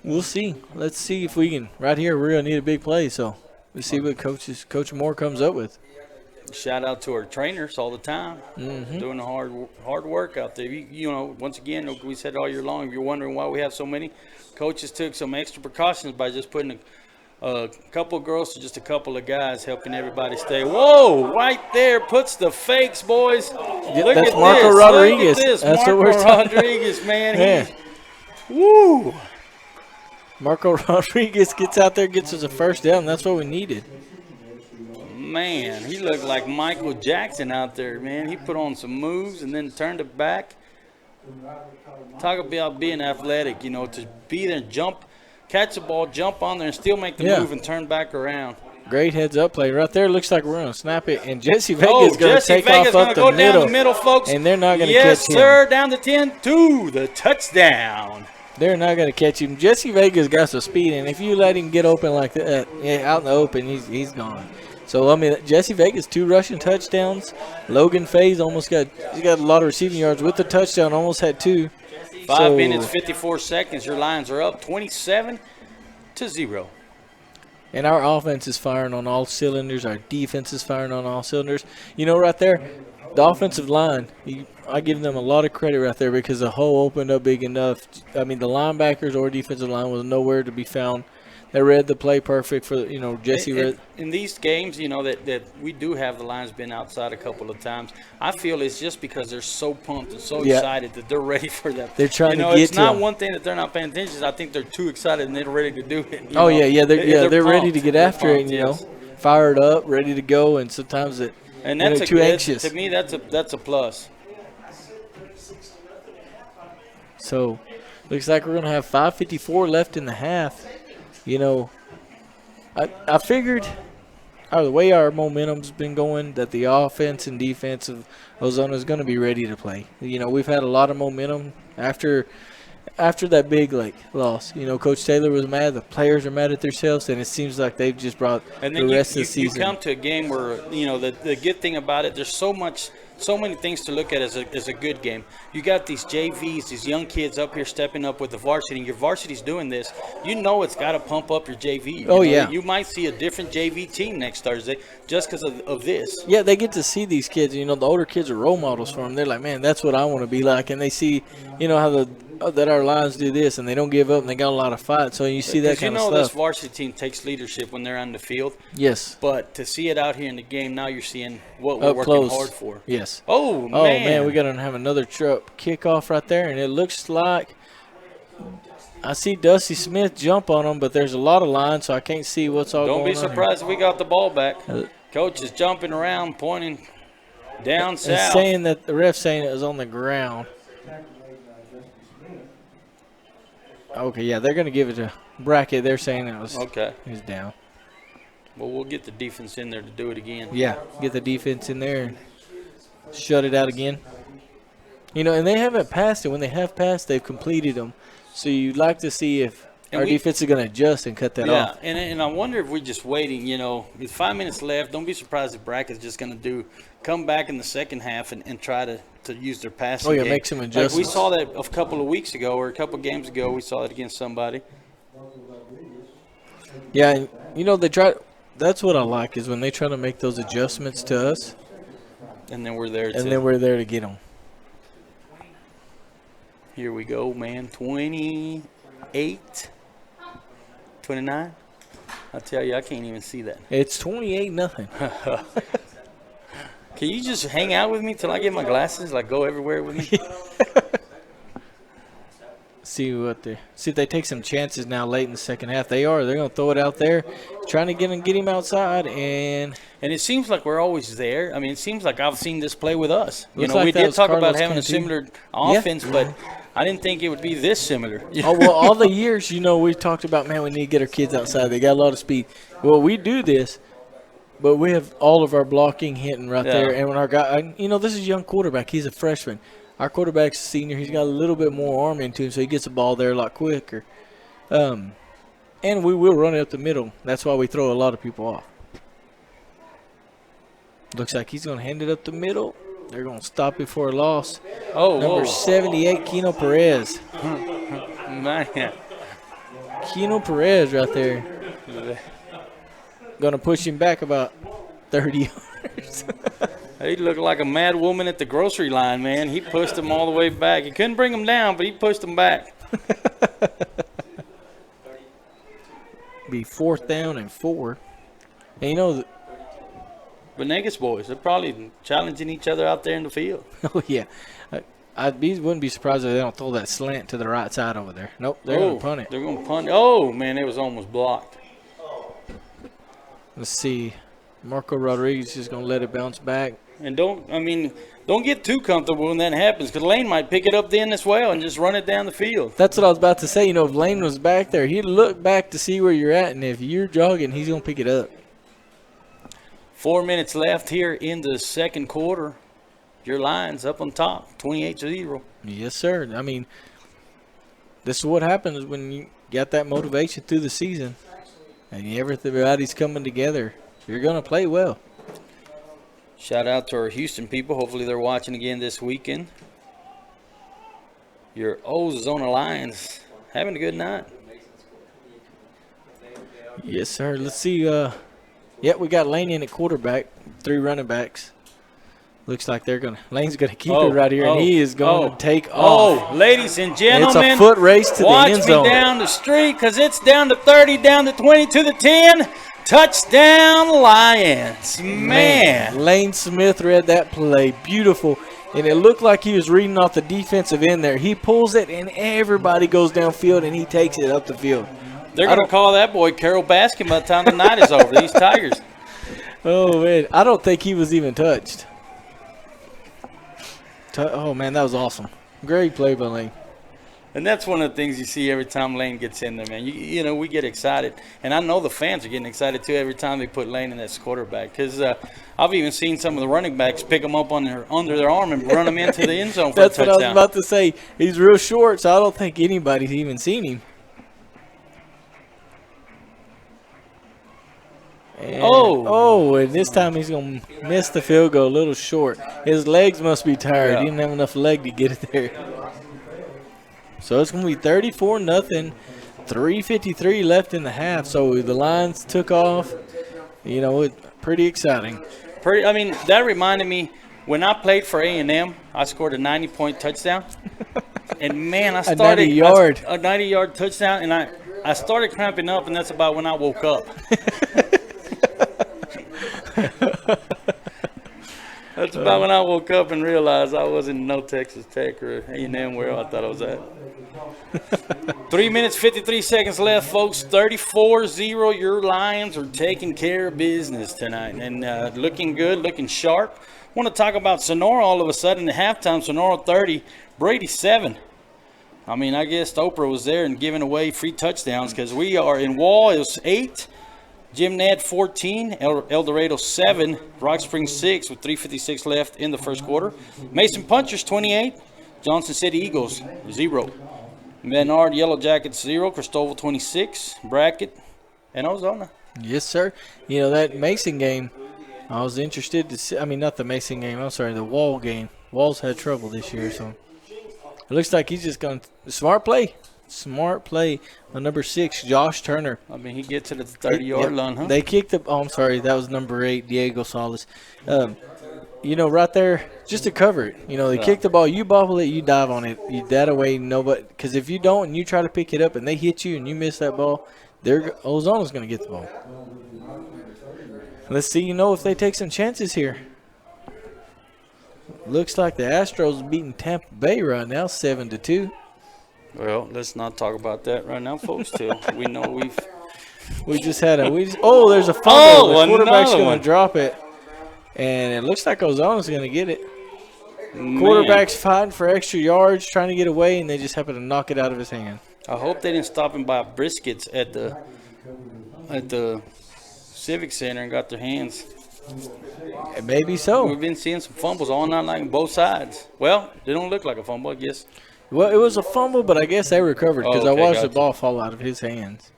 We'll see. Let's see if we can. Right here, we're going to need a big play. So let's see what Coach Moore comes up with. Shout out to our trainers all the time, doing the hard work out there. You know, once again, we said all year long, if you're wondering why we have so many, coaches took some extra precautions by just putting a couple of girls to just a couple of guys, helping everybody stay. Whoa, right there, puts the fakes, boys. Look at Marco this. Rodriguez. Look at this. That's Marco what we're Rodriguez, man. Woo. Marco Rodriguez gets out there, gets us a first down. That's what we needed. Man, he looked like Michael Jackson out there, man. He put on some moves and then turned it back. Talk about being athletic, you know, to be there and jump, catch the ball, jump on there, and still make the move and turn back around. Great heads-up play. Right there looks like we're going to snap it, and Jesse Vega's going to take off up the middle. Down the middle, folks. And they're not going to catch him. Yes, sir, down to 10 to the touchdown. They're not going to catch him. Jesse Vega's got some speed, and if you let him get open like that, out in the open, he's gone. So, I mean, Jesse Vegas, 2 rushing touchdowns. Logan Faye's he's got a lot of receiving yards with the touchdown, almost had 2. 5 minutes, 54 seconds. Your Lions are up 27-0. And our offense is firing on all cylinders. Our defense is firing on all cylinders. You know, right there, the offensive line, I give them a lot of credit right there because the hole opened up big enough. I mean, the linebackers or defensive line was nowhere to be found. They read the play perfect for, you know, Jesse read. In these games, you know, that we do have the Lions been outside a couple of times. I feel it's just because they're so pumped and so excited that they're ready for that. They're trying to get it's not them. one thing that they're not paying attention to. I think they're too excited and they're ready to do it. They're ready to get after it, you know, fired up, ready to go, and sometimes that's too anxious. To me, that's a plus. So, looks like we're going to have 5:54 left in the half. You know, I figured the way our momentum's been going that the offense and defense of Ozona is going to be ready to play. You know, we've had a lot of momentum after that big loss. You know, Coach Taylor was mad. The players are mad at themselves, and it seems like they've just brought the rest of the season. You come to a game where, you know, the good thing about it, there's so much so many things to look at as a good game. You got these JVs, these young kids up here stepping up with the varsity, and your varsity's doing this. You know it's got to pump up your JV. Oh, you know, yeah. You might see a different JV team next Thursday just because of this. Yeah, they get to see these kids. You know, the older kids are role models for them. They're like, man, that's what I want to be like. And they see, you know, how that our Lions do this, and they don't give up, and they got a lot of fight. So you see that kind of stuff. You know this varsity team takes leadership when they're on the field. Yes. But to see it out here in the game, now you're seeing what we're Up working close. hard for. Yes. Oh, man. Oh, man, we got to have another kickoff right there, and it looks like I see Dusty Smith jump on him, but there's a lot of lines, so I can't see what's all going on. Don't be surprised if we got the ball back. Uh, Coach is jumping around, pointing down and south. saying that the ref saying it was on the ground. Okay, yeah, they're going to give it to Brackett. They're saying it was down. Well, we'll get the defense in there to do it again. Yeah, get the defense in there and shut it out again. You know, and they haven't passed it. When they have passed, they've completed them. So you'd like to see if our defense is going to adjust and cut that off. Yeah, and I wonder if we're just waiting, you know. With 5 minutes left, don't be surprised if Brackett's just going to come back in the second half and try to use their passing game. Make some adjustments. Like we saw that a couple of weeks ago or a couple of games ago. We saw it against somebody. Yeah, and, you know, they try. That's what I like is when they try to make those adjustments to us. And then we're there, and then we're there to get them. Here we go, man. 28, 29. I tell you, I can't even see that. It's 28-0. Can you just hang out with me till I get my glasses? Like, go everywhere with me? See if they take some chances now late in the second half. They're going to throw it out there, trying to get him outside, and it seems like we're always there. I mean, it seems like I've seen this play with us. You know, like we did talk Carlos about having Cantu. a similar offense, but I didn't think it would be this similar. Oh, well, all the years, you know, we talked about, man, we need to get our kids outside. They got a lot of speed. Well, we do this, but we have all of our blocking hitting right there. And when our guy, you know, this is a young quarterback. He's a freshman. Our quarterback's a senior. He's got a little bit more arm into him, so he gets the ball there a lot quicker. And we will run it up the middle. That's why we throw a lot of people off. Looks like he's going to hand it up the middle. They're going to stop it for a loss. Oh, Number 78, Keno Perez. Man. Keno Perez right there. Going to push him back about 30 yards. He looked like a mad woman at the grocery line, man. He pushed him all the way back. He couldn't bring him down, but he pushed him back. Be 4th down and 4. And you know, Venegas boys, they're probably challenging each other out there in the field. Oh, yeah. Wouldn't be surprised if they don't throw that slant to the right side over there. Nope, they're going to punt it. They're going to punt it. Oh, man, it was almost blocked. Let's see. Marco Rodriguez is going to let it bounce back. And don't get too comfortable when that happens, because Lane might pick it up then as well and just run it down the field. That's what I was about to say. You know, if Lane was back there, he'd look back to see where you're at, and if you're jogging, he's going to pick it up. 4 minutes left here in the second quarter. Your Lions up on top, 28-0. Yes, sir. I mean, this is what happens when you got that motivation through the season, and everybody's coming together. You're going to play well. Shout out to our Houston people. Hopefully they're watching again this weekend. Your Ozona Lions having a good night. Yes, sir. Let's see. We got Lane in at quarterback, 3 running backs. Looks like Lane's going to keep it right here, and he is going to take off. Oh, ladies and gentlemen. It's a foot race to the end zone. Watch me down the street, because it's down to 30, down to 20, to the 10. Touchdown, Lions. Man. Lane Smith read that play. Beautiful. And it looked like he was reading off the defensive end there. He pulls it, and everybody goes downfield, and he takes it up the field. They're going to call that boy Carol Baskin by the time the night is over. These Tigers. Oh, man. I don't think he was even touched. Oh, man, that was awesome. Great play by Lane. And that's one of the things you see every time Lane gets in there, man. You know, we get excited. And I know the fans are getting excited, too, every time they put Lane in that quarterback. Because I've even seen some of the running backs pick him up under their arm and run him into the end zone for a touchdown. That's what I was about to say. He's real short, so I don't think anybody's even seen him. And this time he's going to miss the field goal a little short. His legs must be tired. Yeah. He didn't have enough leg to get it there. So it's going to be 34-0. 3:53 left in the half. So the Lions took off. You know, pretty exciting. That reminded me when I played for A&M, I scored a 90-point touchdown. And, man, I started – a 90-yard. A 90-yard touchdown, and I started cramping up, and that's about when I woke up. That's about when I woke up and realized I wasn't in no Texas Tech or A&M where I thought I was at. 3 minutes, 53 seconds left, folks. 34-0. Your Lions are taking care of business tonight and looking good, looking sharp. Want to talk about Sonora all of a sudden. At halftime, Sonora 30, Brady 7. I guess Oprah was there and giving away free touchdowns because we are in Wall. It was 8. Jim Ned 14, El Dorado 7, Rock Springs 6 with 3:56 left in the first quarter. Mason Punchers 28, Johnson City Eagles 0. Menard Yellow Jackets 0, Cristobal 26, Brackett, and Ozona. Yes, sir. You know, that Mason game, I was interested to see. Not the Mason game. I'm sorry, the Wall game. Wall's had trouble this year, so it looks like he's just going to – smart play on number 6, Josh Turner. He gets it at the 30-yard line, huh? They kicked the – I'm sorry, that was number 8, Diego Salas. Right there, just to cover it. They kick the ball. You bobble it, you dive on it. That away, nobody – because if you don't and you try to pick it up and they hit you and you miss that ball, Ozona's going to get the ball. Let's see, if they take some chances here. Looks like the Astros beating Tampa Bay right now, 7-2. Well, let's not talk about that right now, folks. Till we know we just had there's a fumble. The quarterback's going to drop it, and it looks like Ozona's going to get it. Man. Quarterback's fighting for extra yards, trying to get away, and they just happen to knock it out of his hand. I hope they didn't stop him by briskets at the Civic Center and got their hands. Maybe so. We've been seeing some fumbles all night, like on both sides. Well, they don't look like a fumble, I guess. Well, it was a fumble, but I guess they recovered because I watched the ball fall out of his hands.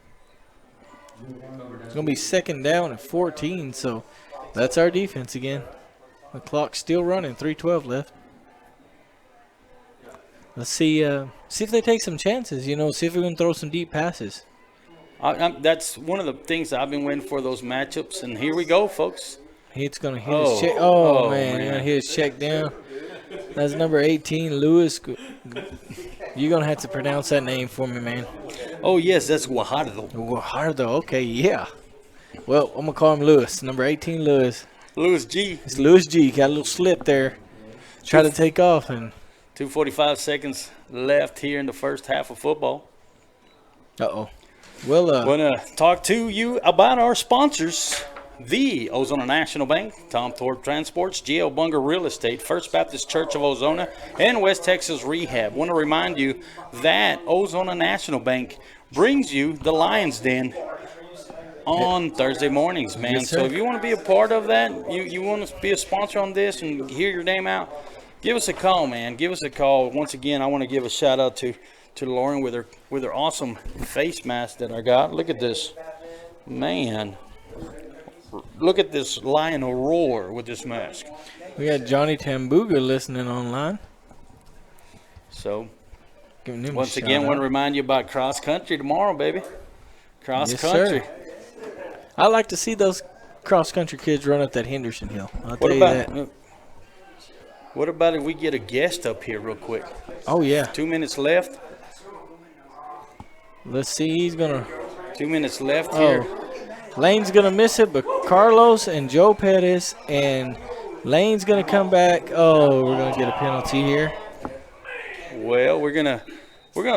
It's going to be 2nd down at 14, so that's our defense again. The clock's still running, 3:12 left. Let's see if they take some chances, see if we can throw some deep passes. That's one of the things that I've been waiting for, those matchups, and here we go, folks. It's going to hit his check. Oh, man, he's going to hit his check down. That's number 18, Lewis. You're going to have to pronounce that name for me, man. Oh, yes, that's Guajardo. Guajardo, okay, yeah. Well, I'm going to call him Lewis, number 18, Lewis. Lewis G. It's Lewis G. Got a little slip there. Try to take off. And 2:45 seconds left here in the first half of football. Uh-oh. Well, I want to talk to you about our sponsors. The Ozona National Bank, Tom Thorpe Transports, G.L. Bunger Real Estate, First Baptist Church of Ozona, and West Texas Rehab. Want to remind you that Ozona National Bank brings you the Lions Den on Thursday mornings, man. Yes, so if you want to be a part of that, you want to be a sponsor on this and hear your name out, give us a call, man. Give us a call. Once again, I want to give a shout out to Lauren with her awesome face mask that I got. Look at this, man. Look at this lion roar with this mask. We got Johnny Tambuga listening online. So, once again, want to remind you about cross country tomorrow, baby. Cross country. Sir. I like to see those cross country kids run up that Henderson Hill. I'll tell you that. What about if we get a guest up here real quick? Oh, yeah. 2 minutes left. Let's see. He's going to. 2 minutes left here. Lane's going to miss it, but Carlos and Joe Pettis and Lane's going to come back. Oh, we're going to get a penalty here. Well, we're gonna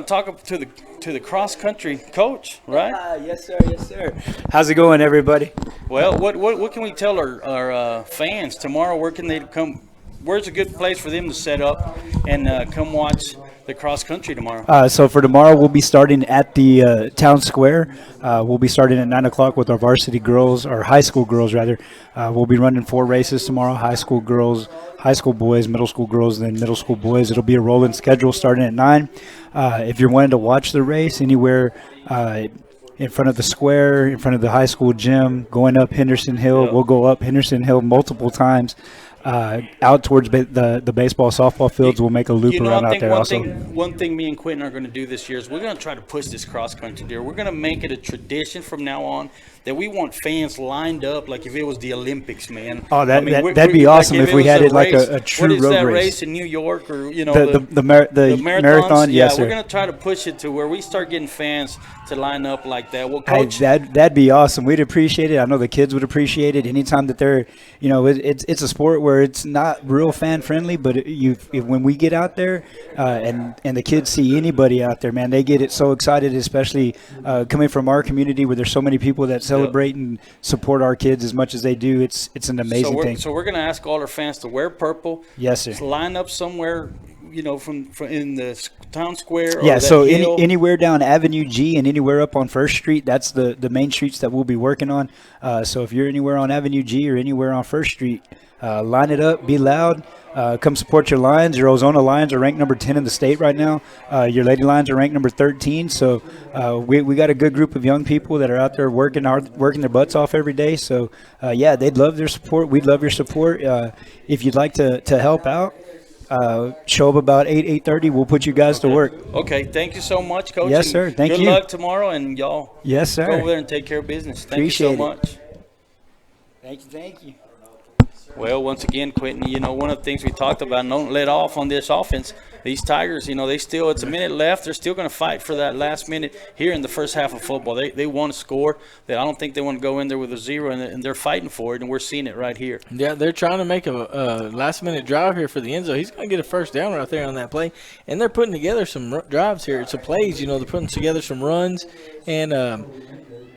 talk up to the cross country coach, right? Yes, sir. How's it going, everybody? Well, what can we tell our fans tomorrow? Where can they come? Where's a good place for them to set up and come watch the cross country tomorrow? So for tomorrow, we'll be starting at the town square. We'll be starting at 9 o'clock with our varsity girls, or high school girls rather. We'll be running 4 races tomorrow: high school girls, high school boys, middle school girls, and then middle school boys. It'll be a rolling schedule starting at 9. If you're wanting to watch the race anywhere in front of the square, in front of the high school gym, going up Henderson Hill. Yeah. We'll go up Henderson Hill multiple times. Out towards the baseball, softball fields, we'll make a loop around I out think there also. one thing me and Quentin are going to do this year is we're going to try to push this cross country deer. We're going to make it a tradition from now on that we want fans lined up like if it was the Olympics, man. Oh, that'd be awesome if we had it like a true what is road that race in New York or the marathons? marathon. Yeah, Yes, sir. we're going to try to push it to where we start getting fans to line up like that. Well, Coach, that'd be awesome. We'd appreciate it. I know the kids would appreciate it. Anytime that they're, it's a sport where it's not real fan friendly, but when we get out there and the kids see anybody out there, man, they get it so excited, especially coming from our community where there's so many people that celebrate and support our kids as much as they do. It's an amazing thing. So we're going to ask all our fans to wear purple. Yes, sir. To line up somewhere, from in the town square. Or yeah, so hill. anywhere down Avenue G and anywhere up on First Street, that's the main streets that we'll be working on. So if you're anywhere on Avenue G or anywhere on First Street, line it up, be loud. Come support your Lions. Your Ozona Lions are ranked number 10 in the state right now. Your Lady Lions are ranked number 13. So we got a good group of young people that are out there working their butts off every day. So, they'd love their support. We'd love your support. If you'd like to help out, show up about 8:30. We'll put you guys to work. Okay, thank you so much, Coach. Yes, sir. Thank you. Good luck tomorrow, and y'all Yes, sir. go over there and take care of business. Thank Appreciate you so it. much. Thank you. Well, once again, Quentin, one of the things we talked about, don't let off on this offense. These Tigers, it's a minute left. They're still going to fight for that last minute here in the first half of football. They want to score. I don't think they want to go in there with a zero, and they're fighting for it, and we're seeing it right here. Yeah, they're trying to make a last-minute drive here for the end zone. He's going to get a first down right there on that play, and they're putting together some drives here. It's a plays, they're putting together some runs, and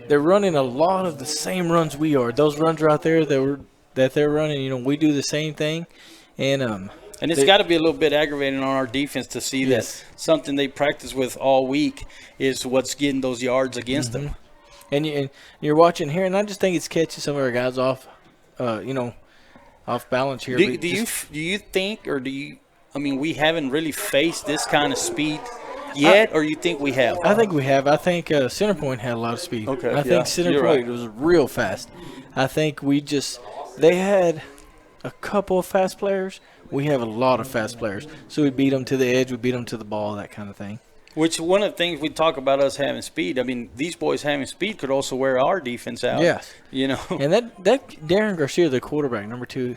they're running a lot of the same runs we are. Those runs right there that they're running, we do the same thing, and it's got to be a little bit aggravating on our defense to see that something they practice with all week is what's getting those yards against them. And you're watching here, and I just think it's catching some of our guys off, off balance here. Do you think, or we haven't really faced this kind of speed yet, or you think we have? I think we have. I think center point had a lot of speed. Okay, I think center point was real fast. I think they had a couple of fast players. We have a lot of fast players. So we beat them to the edge, we beat them to the ball, that kind of thing. Which one of the things we talk about us having speed, these boys having speed could also wear our defense out. Yes. And that Darren Garcia, the quarterback, number 2,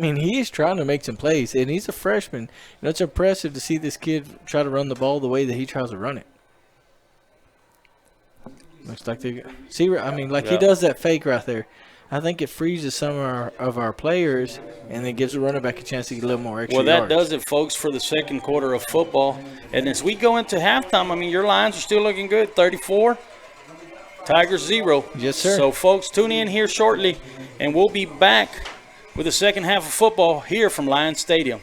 he is trying to make some plays, and he's a freshman. It's impressive to see this kid try to run the ball the way that he tries to run it. Looks like he does that fake right there. I think it freezes some of our players, and then gives the running back a chance to get a little more extra that yards. does it, folks, for the second quarter of football. And as we go into halftime, your Lions are still looking good, 34. Tigers 0. Yes, sir. So, folks, tune in here shortly, and we'll be back with the second half of football here from Lions Stadium.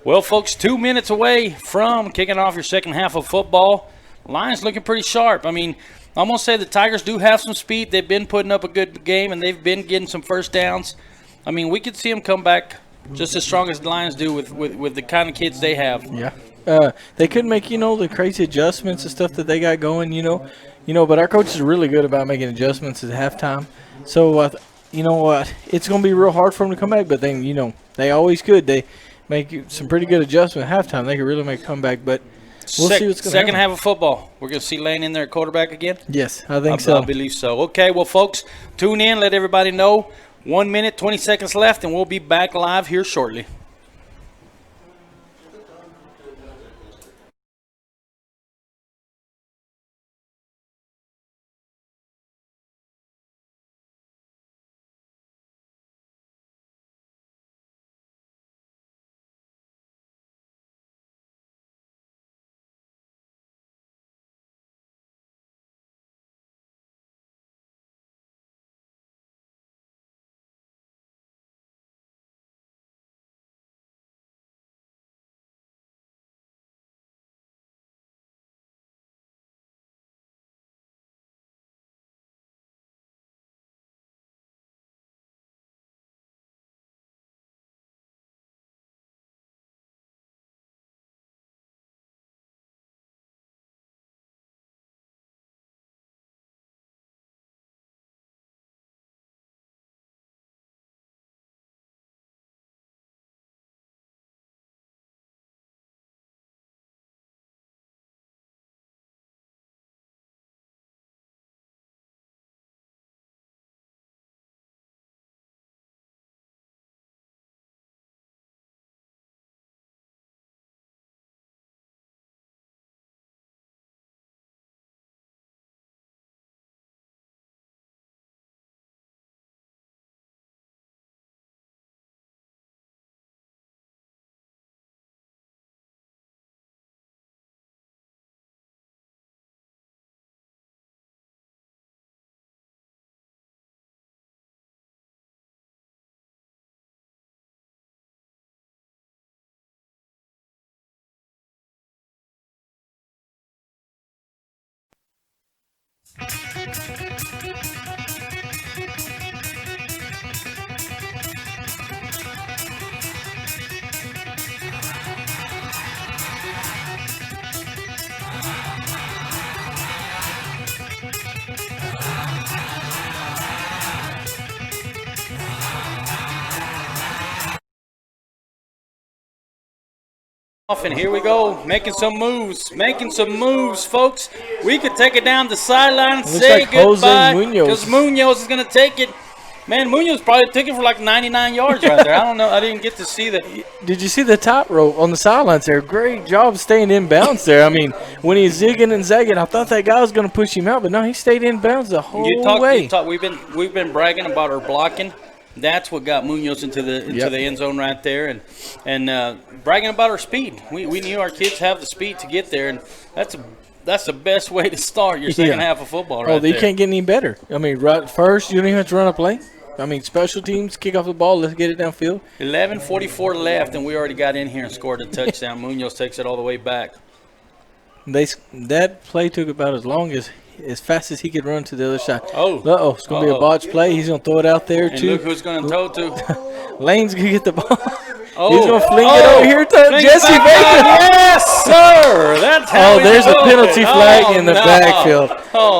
Well, folks, 2 minutes away from kicking off your second half of football. Lions looking pretty sharp. I mean, I'm going to say the Tigers do have some speed. They've been putting up a good game, and they've been getting some first downs. I mean, we could see them come back just as strong as the Lions do with the kind of kids they have. Yeah. They could make, the crazy adjustments and stuff that they got going, but our coaches are really good about making adjustments at halftime. So, you know what, it's going to be real hard for them to come back, but then, they always could. They make some pretty good adjustment at halftime. They could really make a comeback, but we'll see what's going to happen. Second half of football. We're going to see Lane in there at quarterback again? Yes, I think so. I believe so. Okay, well, folks, tune in. Let everybody know. 1 minute, 20 seconds left, and we'll be back live here shortly. And here we go, making some moves, folks. We could take it down the sideline and say like Jose goodbye Munoz. because Munoz is going to take it. Man, Munoz probably took it for like 99 yards right there. I don't know. I didn't get to see that. Did you see the top rope on the sidelines there? Great job staying in bounds there. I mean, when he's zigging and zagging, I thought that guy was going to push him out, but no, he stayed in bounds the whole way. We've been bragging about our blocking. That's what got Munoz into the end zone right there, and bragging about our speed. We knew our kids have the speed to get there, and that's the best way to start your second half of football. Right there. You can't get any better. I mean, right first, you don't even have to run a play. I mean, special teams, kick off the ball, let's get it downfield. 11:44 left, and we already got in here and scored a touchdown. Munoz takes it all the way back. That play took about as fast as he could run to the other side. It's going to be a botch play. He's going to throw it out there, and too. Look who's going to throw to. Lane's going to get the ball. He's going to fling it over here to Jesse Baker. Yes, sir. That's how there's a penalty flag in the backfield.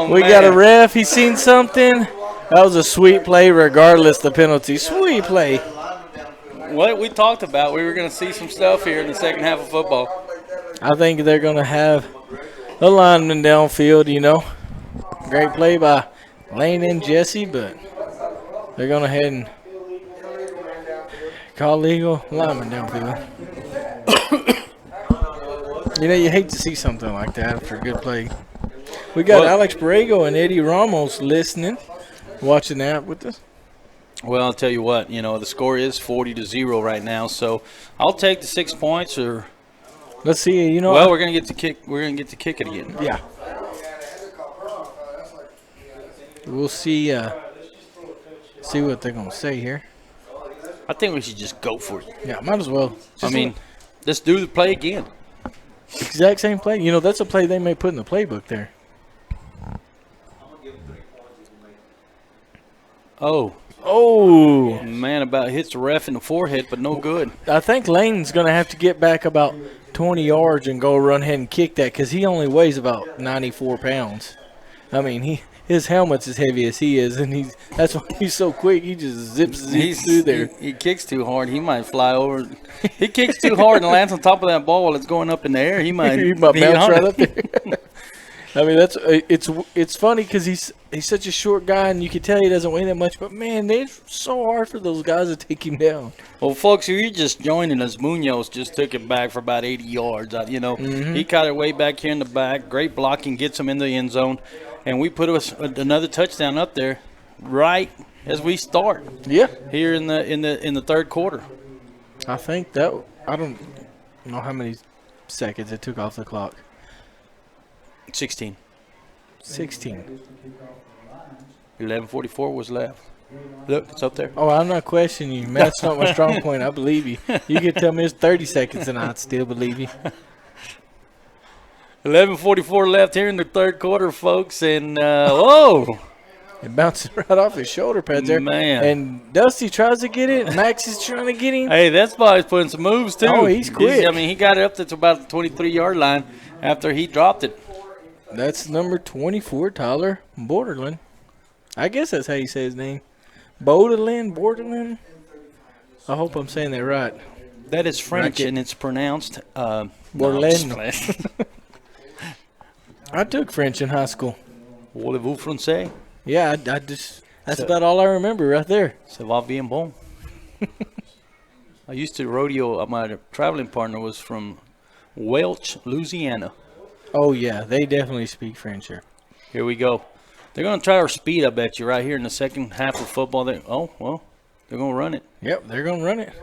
We got a ref. He's seen something. That was a sweet play regardless of the penalty. Sweet play. What we talked about, we were going to see some stuff here in the second half of football. I think they're going to have a lineman downfield, Great play by Lane and Jesse, but they're going to head and call legal lineman downfield. You hate to see something like that after a good play. We got Alex Borrego and Eddie Ramos listening, watching that with us. Well, I'll tell you what, the score is 40-0 right now, so I'll take the 6 points or – let's see, Well, we're gonna get to kick. We're gonna get to kick it again. Yeah. We'll see. See what they're gonna say here. I think we should just go for it. Yeah, might as well. Let's do the play again. Exact same play. You know, that's a play they may put in the playbook there. Oh, man, about hits the ref in the forehead, but no good. I think Lane's going to have to get back about 20 yards and go run ahead and kick that because he only weighs about 94 pounds. I mean, his helmet's as heavy as he is, and that's why he's so quick. He just zips through there. He kicks too hard. He might fly over. He kicks too hard and lands on top of that ball while it's going up in the air. He might bounce right up there. I mean, it's funny because he's such a short guy, and you can tell he doesn't weigh that much. But, man, it's so hard for those guys to take him down. Well, folks, if you're just joining us, Munoz just took it back for about 80 yards. He caught it way back here in the back. Great blocking, gets him in the end zone. And we put another touchdown up there right as we start. Yeah. Here in the third quarter. I think that – I don't know how many seconds it took off the clock. 16. 11:44 was left. Look, it's up there. Oh, I'm not questioning you. Math's not my strong point. I believe you. You can tell me it's 30 seconds and I'd still believe you. 11:44 left here in the third quarter, folks. And, whoa. It bounces right off his shoulder pads there. Man. And Dusty tries to get it. Max is trying to get him. Hey, that's why he's putting some moves, too. Oh, he's quick. He got it up to about the 23-yard line after he dropped it. That's number 24, Tyler Borderland. I guess that's how you say his name. Borderland? I hope I'm saying that right. That is French, Brackett. and it's pronounced Borderland. I took French in high school. Voulez-vous français? Yeah, I just that's about all I remember right there. Ça va bien bon. I used to rodeo. My traveling partner was from Welch, Louisiana. Oh, yeah, they definitely speak French here. Here we go. They're going to try our speed, I bet you, right here in the second half of football. They're going to run it. Yep, they're going to run it.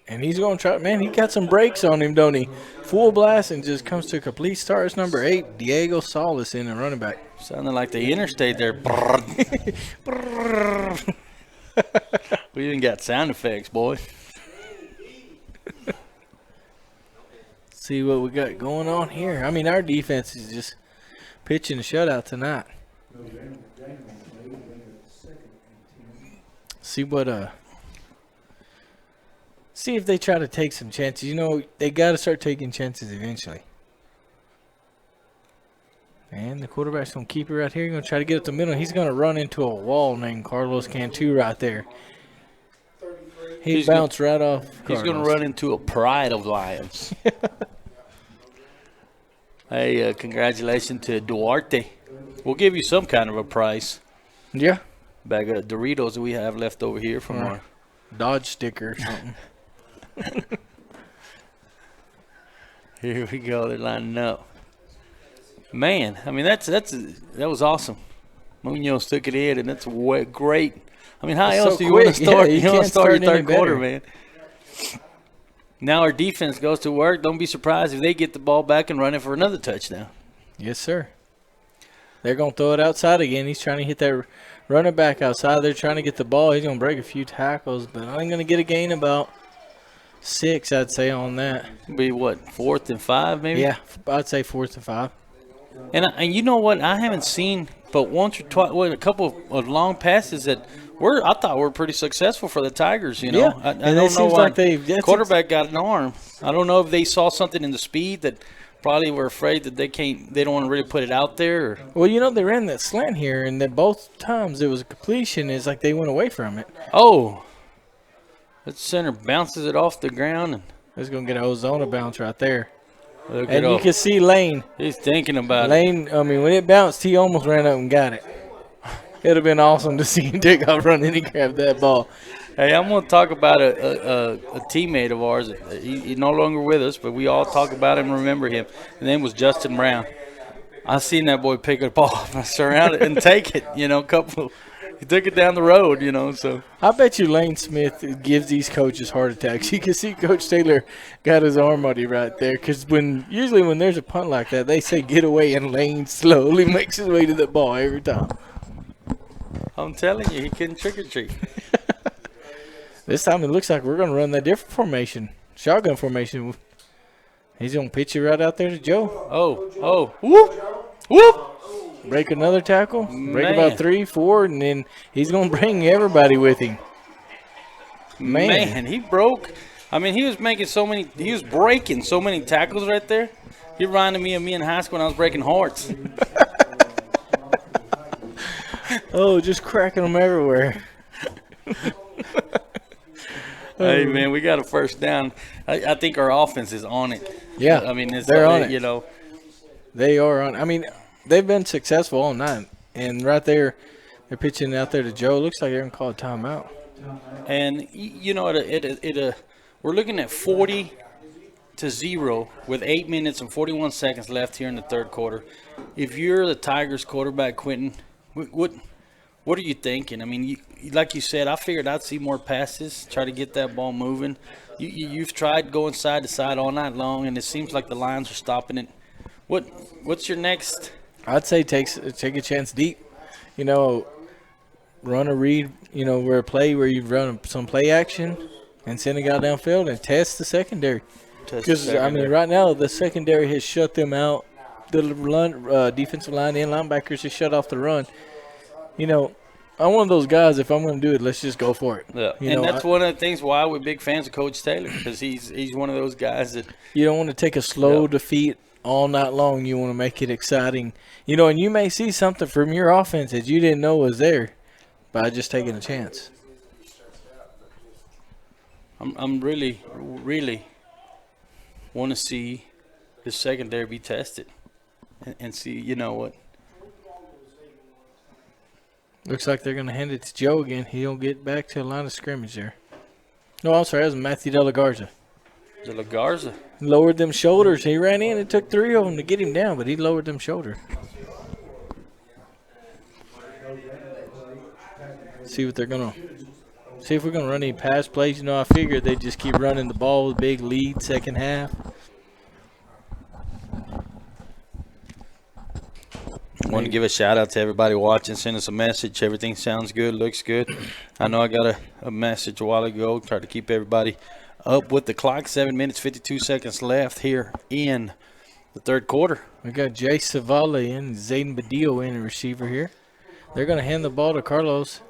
And he's going to try. Man, he got some brakes on him, don't he? Full blast and just comes to a complete start. It's number 8, Diego Salas in the running back. Sounded like the interstate there. We even got sound effects, boy. See what we got going on here. I mean, our defense is just pitching a shutout tonight. See if they try to take some chances. You know, they got to start taking chances eventually. And the quarterback's going to keep it right here. He's going to try to get up the middle. He's going to run into a wall named Carlos Cantu right there. He bounced right off Carlos. He's going to run into a pride of Lions. Hey, congratulations to Duarte. We'll give you some kind of a price. Yeah. Bag of Doritos that we have left over here from our Dodge sticker or something. Here we go. They're lining up. Man, I mean, that was awesome. Munoz took it in, and that's great. I mean, how else do you want to start? Yeah, you want to start your third quarter, better. man. Now our defense goes to work. Don't be surprised if they get the ball back and run it for another touchdown. Yes, sir. They're going to throw it outside again. He's trying to hit that running back outside. They're trying to get the ball. He's going to break a few tackles, but I'm going to get a gain about 6, I'd say, on that. Be what, 4th and 5 maybe? Yeah, I'd say 4th and 5. And you know what? I haven't seen but once or twice, a couple of long passes that I thought were pretty successful for the Tigers. You know, yeah. I don't know why quarterback got an arm. I don't know if they saw something in the speed that probably were afraid that they don't want to really put it out there. Or. Well, you know, they ran that slant here, and that both times it was a completion. It's like they went away from it. Oh, that center bounces it off the ground, and it's gonna get an Ozona bounce right there. And you can see Lane. He's thinking about Lane, I mean, when it bounced, he almost ran up and got it. It would have been awesome to see him take off running and grab that ball. Hey, I'm going to talk about a teammate of ours. He's no longer with us, but we all talk about him and remember him. His name was Justin Brown. I seen that boy pick it off and surround it and take it, he took it down the road, so. I bet you Lane Smith gives these coaches heart attacks. You can see Coach Taylor got his arm on him right there because usually when there's a punt like that, they say get away, and Lane slowly makes his way to the ball every time. I'm telling you, he couldn't trick or treat. This time it looks like we're going to run that different formation. Shotgun formation. He's going to pitch it right out there to Joe. Oh. Whoop. Whoop. Break another tackle. Break Man. about 3, 4, and then he's going to bring everybody with him. Man, he broke. I mean, he was breaking so many tackles right there. He reminded me of me in high school when I was breaking hearts. Oh, just cracking them everywhere. Hey, man, we got a first down. I think our offense is on it. Yeah, I mean, they're on it. You know. They are on. I mean, they've been successful all night. And right there, they're pitching out there to Joe. Looks like they're going to call a timeout. And, you know, we're looking at 40-0 with 8 minutes and 41 seconds left here in the third quarter. If you're the Tigers quarterback, Quentin, what are you thinking? I mean, like you said, I figured I'd see more passes, try to get that ball moving. You've tried going side to side all night long, and it seems like the Lions are stopping it. What's your next? I'd say take a chance deep. You know, run a read, you know, where you run some play action and send a guy downfield and test the secondary. Because, I mean, right now the secondary has shut them out. The defensive line and linebackers has shut off the run. You know, I'm one of those guys, if I'm going to do it, let's just go for it. Yeah, that's one of the things why we're big fans of Coach Taylor, because he's one of those guys that – you don't want to take a slow defeat all night long. You want to make it exciting. You know, and you may see something from your offense that you didn't know was there by just taking a chance. I'm really, really want to see the secondary be tested and see, you know what. Looks like they're going to hand it to Joe again. He'll get back to the line of scrimmage there. No, I'm sorry. That was Matthew De La Garza. De La Garza. Lowered them shoulders. He ran in. It took 3 of them to get him down, but he lowered them shoulders. See what they're going to – see if we're going to run any pass plays. You know, I figured they'd just keep running the ball with a big lead second half. I want to give a shout-out to everybody watching. Send us a message. Everything sounds good, looks good. I know I got a message a while ago. Try to keep everybody up with the clock. 7 minutes, 52 seconds left here in the third quarter. We got Jay Savala in, Zayden Badillo in, a receiver here. They're going to hand the ball to Carlos.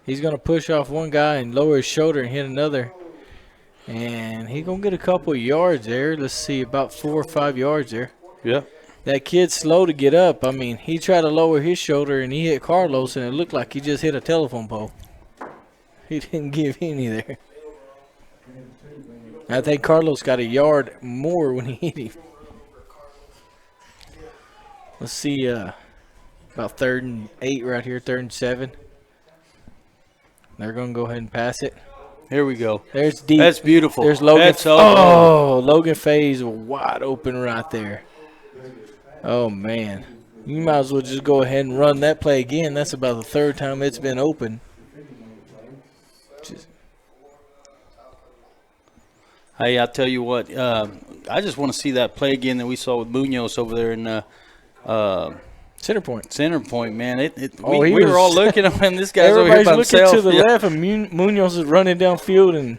He's going to push off one guy and lower his shoulder and hit another. And he's going to get a couple of yards there. Let's see, about 4 or 5 yards there. Yeah. That kid's slow to get up. I mean, he tried to lower his shoulder, and he hit Carlos, and it looked like he just hit a telephone pole. He didn't give any there. I think Carlos got a yard more when he hit him. Let's see, about 3rd and 8 right here, 3rd and 7. They're going to go ahead and pass it. Here we go. There's deep. That's beautiful. There's Logan. That's Logan Faye's wide open right there. Oh, man. You might as well just go ahead and run that play again. That's about the 3rd time it's been open. Hey, I tell you what, I just want to see that play again that we saw with Munoz over there in Center point. Center point, man. We were all looking at him, and this guy's over here by everybody's looking himself. to the left, and Munoz is running downfield. And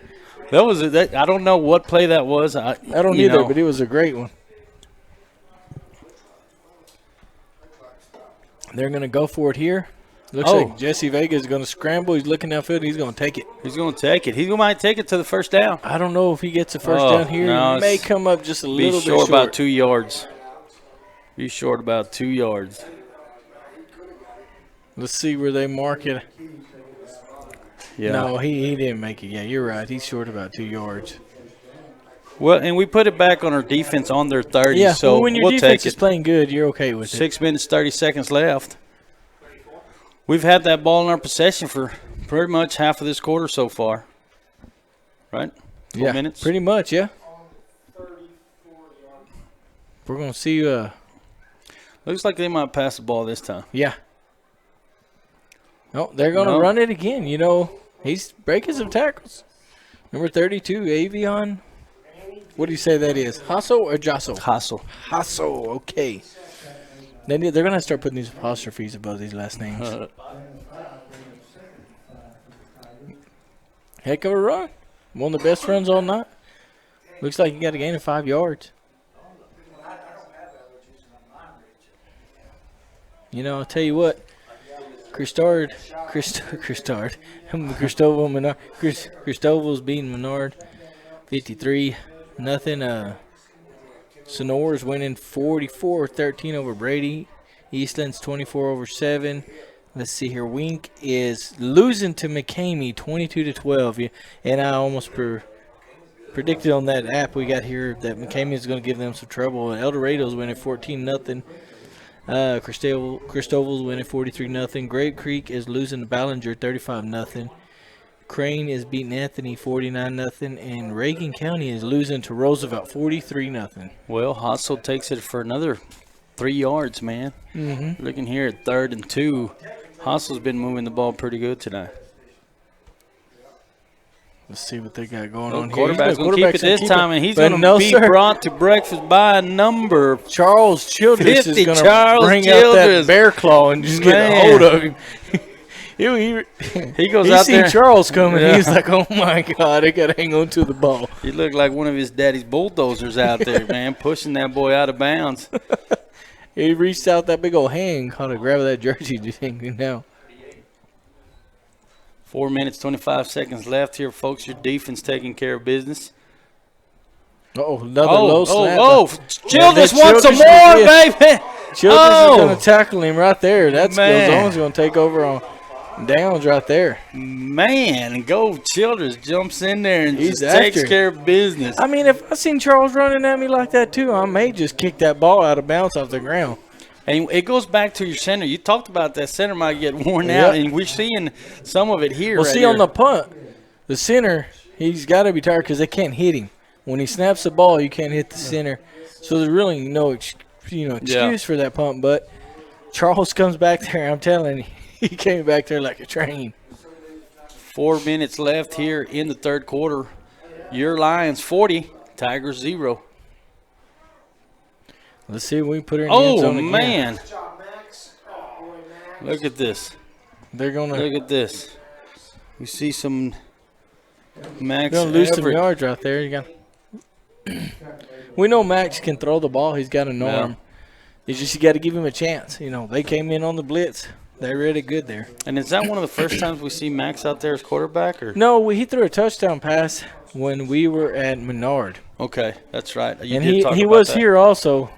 I don't know what play that was. I don't either, but it was a great one. They're going to go for it here. Looks like Jesse Vega is going to scramble. He's looking downfield. He's going to take it. He's going to take it. He might take it to the first down. I don't know if he gets the first down here. No, he may come up just a little bit short. About 2 yards. Be short about 2 yards. Let's see where they mark it. Yeah. No, he didn't make it. Yeah, you're right. He's short about 2 yards. Well, and we put it back on our defense on their 30, yeah, so when your defense is playing good, you're okay with it. 6 minutes, 30 seconds left. We've had that ball in our possession for pretty much half of this quarter so far. Right? 4 minutes? Pretty much, yeah. We're going to see. Looks like they might pass the ball this time. Yeah. No, they're going to run it again. You know, he's breaking some tackles. Number 32, Avion. What do you say that is? Hasso or Jasso? Hasso, okay. They're going to start putting these apostrophes above these last names. Heck of a run. One of the best runs all night. Looks like he got a gain of 5 yards. You know, I'll tell you what. Cristoval's beating Menard 53-0. Sonora's winning 44-13 over Brady. Eastland's 24-7. Let's see here. Wink is losing to McCamey 22-12. And I almost predicted on that app we got here that McCamey is going to give them some trouble. El Dorado's winning 14-0. Cristoval's winning 43-0. Grape Creek is losing to Ballinger 35-0. Crane is beating Anthony 49-0. And Reagan County is losing to Roosevelt 43-0. Well, Hassel takes it for another 3 yards, man. Mm-hmm. Looking here at 3rd and 2. Hassel's been moving the ball pretty good tonight. Let's see what they got going on here. Quarterback's going to keep it this time, and he's But going to no, be sir. brought to breakfast by a number. Charles Childress 50, is going to Charles bring out Childress. that bear claw and just get a Man. hold of him. He goes He out seen there. Charles coming. Yeah. He's like, oh, my God, I got to hang on to the ball. He looked like one of his daddy's bulldozers out there, man, pushing that boy out of bounds. He reached out that big old hand, caught a grab of that jersey, just hanging down. 4 minutes, 25 seconds left here, folks. Your defense taking care of business. Oh, another low snap. Childress Yeah, wants some Childress more, is- baby. Childress is going to tackle him right there. That's Man. Ozona's going to take over on downs right there. Man, go Childress jumps in there and He's just takes after. care of business. I mean, if I seen Charles running at me like that too, I may just kick that ball out of bounds off the ground. And it goes back to your center. You talked about that center might get worn Yep. out, and we're seeing some of it here. Well, right see, here. on the punt, the center, he's got to be tired because they can't hit him. When he snaps the ball, you can't hit the center. So there's really no excuse for that punt. But Charles comes back there, I'm telling you, he came back there like a train. 4 minutes left here in the third quarter. Your Lions 40, Tigers 0. Let's see if we can put her in the end Oh, zone again. man. Look at this. They're going Look to at this. We see some Max lose some Everett. yards right there. We know Max can throw the ball. He's got an Yeah. arm. It's just you got to give him a chance. They came in on the blitz. They read it good there. And is that one of the first times we see Max out there as quarterback? Or No, he threw a touchdown pass when we were at Menard. Okay, that's right. You And did he talk about was that. here also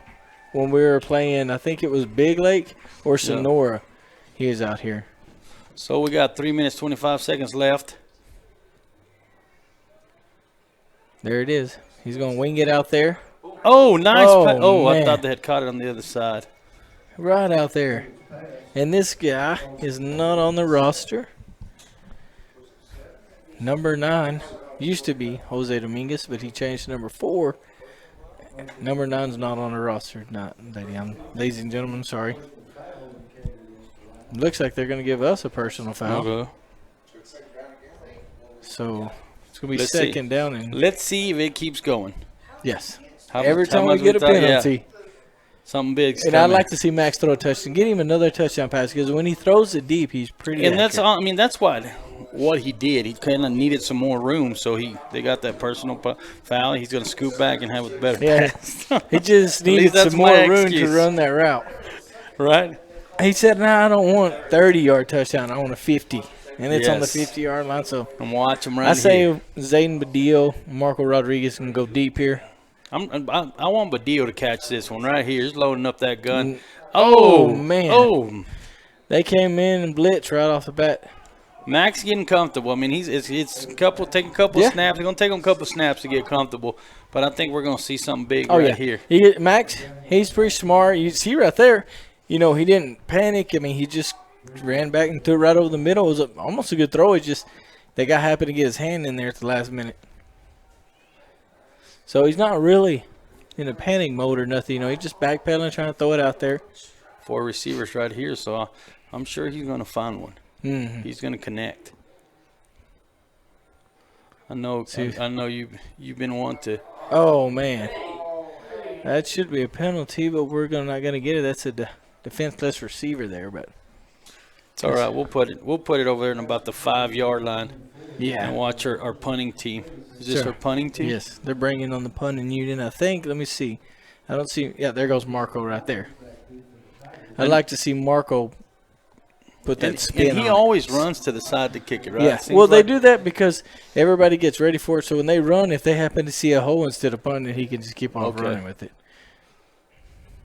when we were playing, I think it was Big Lake or Sonora. He was out here. So we got 3 minutes, 25 seconds left. There it is. He's going to wing it out there. Oh, nice. I man. thought they had caught it on the other side. Right out there. And this guy is not on the roster. Number 9 used to be Jose Dominguez, but he changed to number 4. Number 9's not on the roster. Ladies and gentlemen, sorry. Looks like they're going to give us a personal foul. Okay. So it's going to be Let's see. second down. And Let's see if it keeps going. yes. How Every much- how time we much get a thought- yeah, penalty. something big. And I'd like to see Max throw a touchdown. Get him another touchdown pass because when he throws it deep, he's pretty And that's accurate. all. I mean, that's what he did. He kind of needed some more room, so they got that personal foul. He's going to scoop back and have a better Yeah. pass. He just At needed least that's some more my room excuse. to run that route. Right? He said, "Nah, I don't want 30-yard touchdown. I want a 50." And it's on the Yes. 50-yard line. So And watch him right I say here. Zayden Badillo, Marco Rodriguez can go deep here. I want Badillo to catch this one right here. He's loading up that gun. Oh, man. Oh, They came in and blitz right off the bat. Max getting comfortable. I mean, it's taking a couple Yeah. snaps. It's going to take him a couple snaps to get comfortable. But I think we're going to see something big Oh, right yeah. here. Max, he's pretty smart. You see right there, he didn't panic. I mean, he just ran back and threw it right over the middle. It was almost a good throw. It's just the guy happened to get his hand in there at the last minute. So he's not really in a panic mode or nothing. He's just backpedaling, trying to throw it out there. 4 receivers right here, so I'm sure he's going to find one. Mm-hmm. He's going to connect. I know you've been wanting to. Oh, man. That should be a penalty, but we're not going to get it. That's a defenseless receiver there. But It's all right. We'll put it over there in about the 5-yard line. Yeah. and watch our punting team. Is this Sure. our punting team? Yes, they're bringing on the punting unit. I think. Let me see. I don't see. Yeah, there goes Marco right there. I'd like to see Marco put that And spin he on it. always runs to the side to kick it, right? Yeah. Seems Well, they like- do that because everybody gets ready for it. So when they run, if they happen to see a hole instead of punting, he can just keep on Okay. running with it.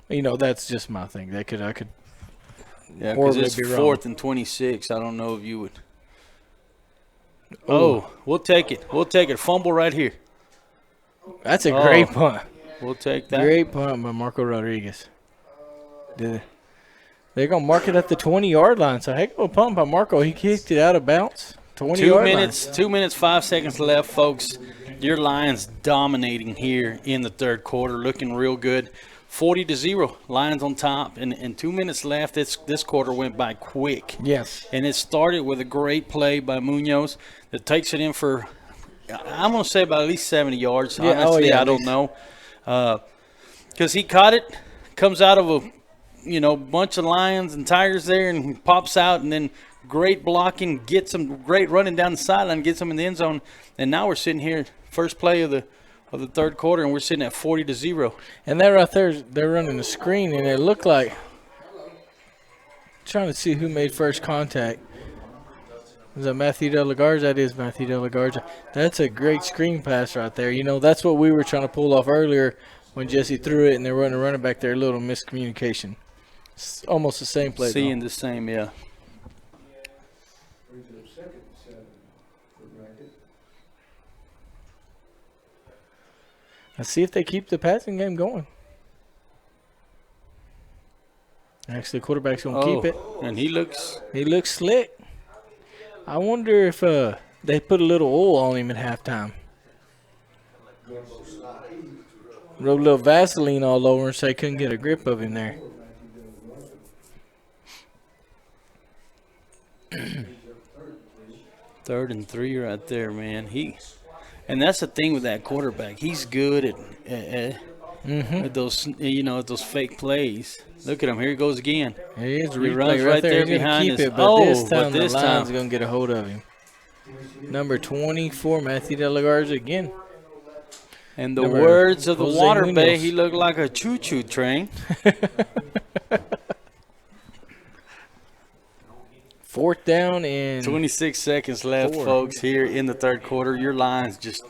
That's just my thing. I could. Yeah, Or because would it's it be wrong? 4th and 26. I don't know if you would. Oh, we'll take it. We'll take it. Fumble right here. That's a great punt. We'll take that. Great punt by Marco Rodriguez. They're going to mark it at the 20-yard line. So, heck of a punt by Marco. He kicked it out of bounds. 20-yard line. 2 minutes, 5 seconds left, folks. Your Lions dominating here in the third quarter, looking real good. 40-0, Lions on top, and 2 minutes left. This quarter went by quick. Yes. And it started with a great play by Munoz that takes it in for, I'm going to say about at least 70 yards. Yeah, Honestly, at I don't least. know. Because he caught it, comes out of a bunch of lions and tigers there and pops out, and then great blocking, gets him great running down the sideline, gets him in the end zone. And now we're sitting here, first play of the third quarter, and we're sitting at 40-0. And that right there, they're running the screen, and it looked like trying to see who made first contact. Is that Matthew De La Garza? That is Matthew De La Garza. That's a great screen pass right there. That's what we were trying to pull off earlier when Jesse threw it, and they're running a running back there. A little miscommunication. It's almost the same play. Seeing the same, yeah. Let's see if they keep the passing game going. Actually, the quarterback's going to keep it. And he looks He looks slick. I wonder if they put a little oil on him at halftime. Wrote a little Vaseline all over him so they couldn't get a grip of him there. third and 3 right there, man. And that's the thing with that quarterback. He's good at those, at those fake plays. Look at him. Here he goes again. He is He replay runs right there He's gonna behind keep us. it, but this Oh, time but the this Lions time- going to get a hold of him. Number 24, Matthew De La Garza again. And the Number words of the Jose water Munoz. bay, he looked like a choo-choo train. 4th down and 26 seconds left, 4. folks, here in the third quarter. Your Lions just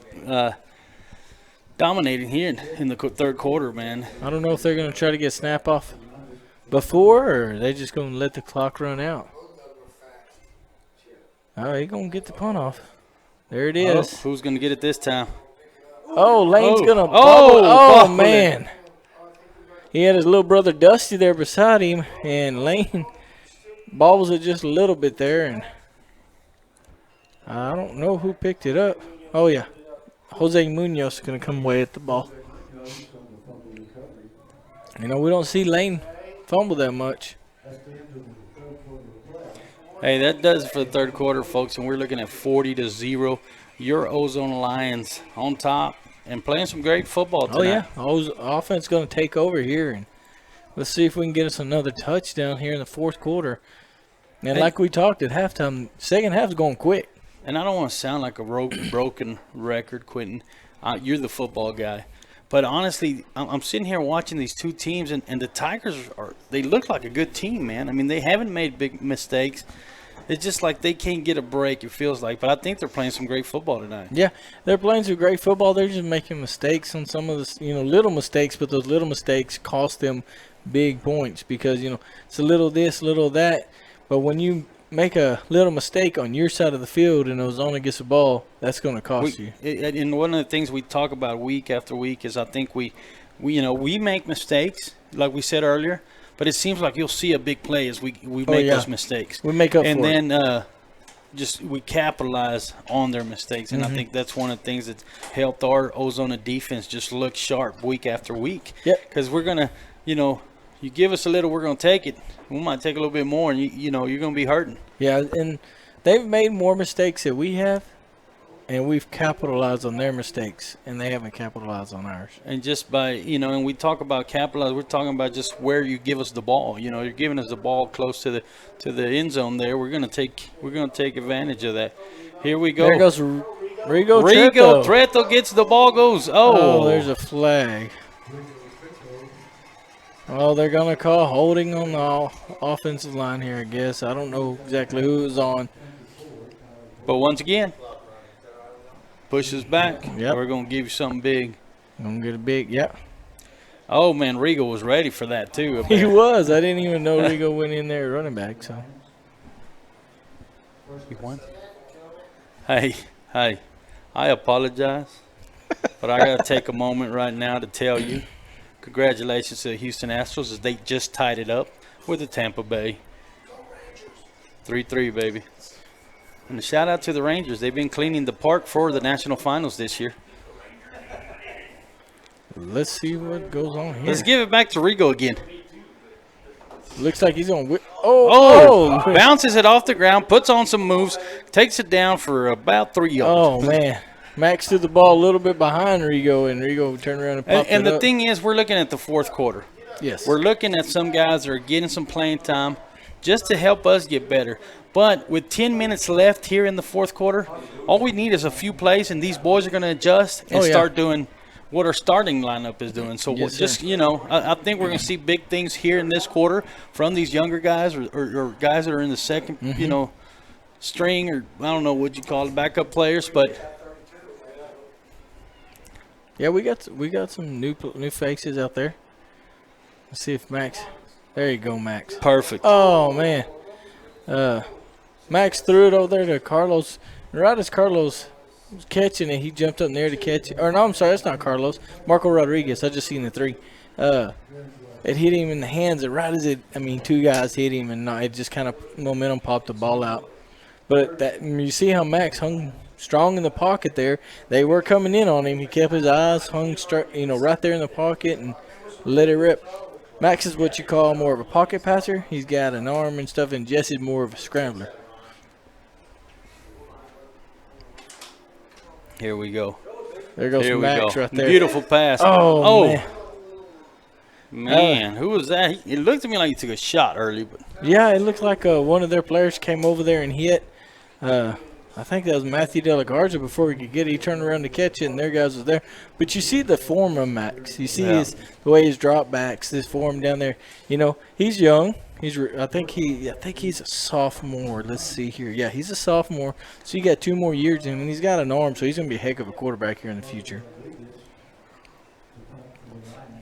dominating here in the third quarter, man. I don't know if they're going to try to get snap off before or are they just going to let the clock run out. Oh, he's going to get the punt off. There it Oh, is. who's going to get it this time? Oh, Lane's Oh. going to Oh, bobble. Oh, bobble it. man. He had his little brother Dusty there beside him, and Lane bobbles it just a little bit there. And I don't know who picked it up. Oh, yeah. Jose Munoz is going to come away at the ball. We don't see Lane fumble that much. Hey, that does it for the third quarter, folks, and we're looking at 40-0. Your Ozona Lions on top and playing some great football tonight. Oh, yeah. Offense going to take over here. And let's see if we can get us another touchdown here in the fourth quarter. And like we talked at halftime, second half's going quick. And I don't want to sound like a broken record, Quentin. You're the football guy. But honestly, I'm sitting here watching these two teams, and the Tigers, they look like a good team, man. I mean, they haven't made big mistakes. It's just like they can't get a break, it feels like. But I think they're playing some great football tonight. Yeah, they're playing some great football. They're just making mistakes on some of the, little mistakes, but those little mistakes cost them big points because, it's a little this, little that. But when you make a little mistake on your side of the field and Ozona gets the ball, that's going to cost you. And one of the things we talk about week after week is I think we make mistakes, like we said earlier, but it seems like you'll see a big play as we make those mistakes. We make up for it. And then we capitalize on their mistakes. And I Mm-hmm. think that's one of the things that helped our Ozona defense just look sharp week after week. Yep. Because we're going to, you give us a little, we're going to take it. We might take a little bit more, and, you're going to be hurting. Yeah, and they've made more mistakes than we have, and we've capitalized on their mistakes, and they haven't capitalized on ours. And just by, and we talk about capitalize, we're talking about just where you give us the ball. You're giving us the ball close to the end zone there. We're going to take advantage of that. Here we go. There goes Rigo Rigo Treto. Treto gets the ball, goes. Oh, there's a flag. Oh, they're going to call holding on the offensive line here, I guess. I don't know exactly who it was on. But once again, pushes back. Yep. We're going to give you something big. Going to get a big, yep. Oh, man, Rigo was ready for that, too. I He bet. was. I didn't even know Rigo went in there running back, so. He won. Hey, I apologize, but I got to take a moment right now to tell you, congratulations to the Houston Astros as they just tied it up with the Tampa Bay. 3-3, baby. And a shout out to the Rangers. They've been cleaning the park for the National Finals this year. Let's see what goes on here. Let's give it back to Rigo again. Looks like he's going to Oh, bounces it off the ground, puts on some moves, takes it down for about 3 yards. Oh, man. Max threw the ball a little bit behind Rigo, and Rigo turned around and popped And it the up. thing is, we're looking at the fourth quarter. Yes. We're looking at some guys that are getting some playing time just to help us get better. But with 10 minutes left here in the fourth quarter, all we need is a few plays, and these boys are going to adjust and start doing what our starting lineup is doing. So Yes, just, sir. you know, I think we're going to see big things here in this quarter from these younger guys or guys that are in the second, you know, string, or I don't know what you call it, backup players. But Yeah, we got some new faces out there. Let's see if Max. There you go, Max. perfect. Oh man, Max threw it over there to Carlos. And right as Carlos was catching it, he jumped up in there to catch it. Or no, I'm sorry, that's not Carlos. Marco Rodriguez. I just seen the three. It hit him in the hands. And right as two guys hit him, and it just kind of momentum popped the ball out. But you see how Max hung strong in the pocket there. They were coming in on him. He kept his eyes hung right there in the pocket and let it rip. Max is what you call more of a pocket passer. He's got an arm and stuff, and Jesse's more of a scrambler. Here we go. There goes Here we Max go. right there. Beautiful pass. Oh, Man, who was that? It looked to me like he took a shot early, but Yeah, it looked like one of their players came over there and hit. I think that was Matthew De La Garza before he could get it. He turned around to catch it, and their guys was there. But you see the form of Max. You see the way his drop backs, this form down there. You know, he's young. I think he's a sophomore. Let's see here. Yeah, he's a sophomore. So you got 2 more years in him, and he's got an arm, so he's going to be a heck of a quarterback here in the future.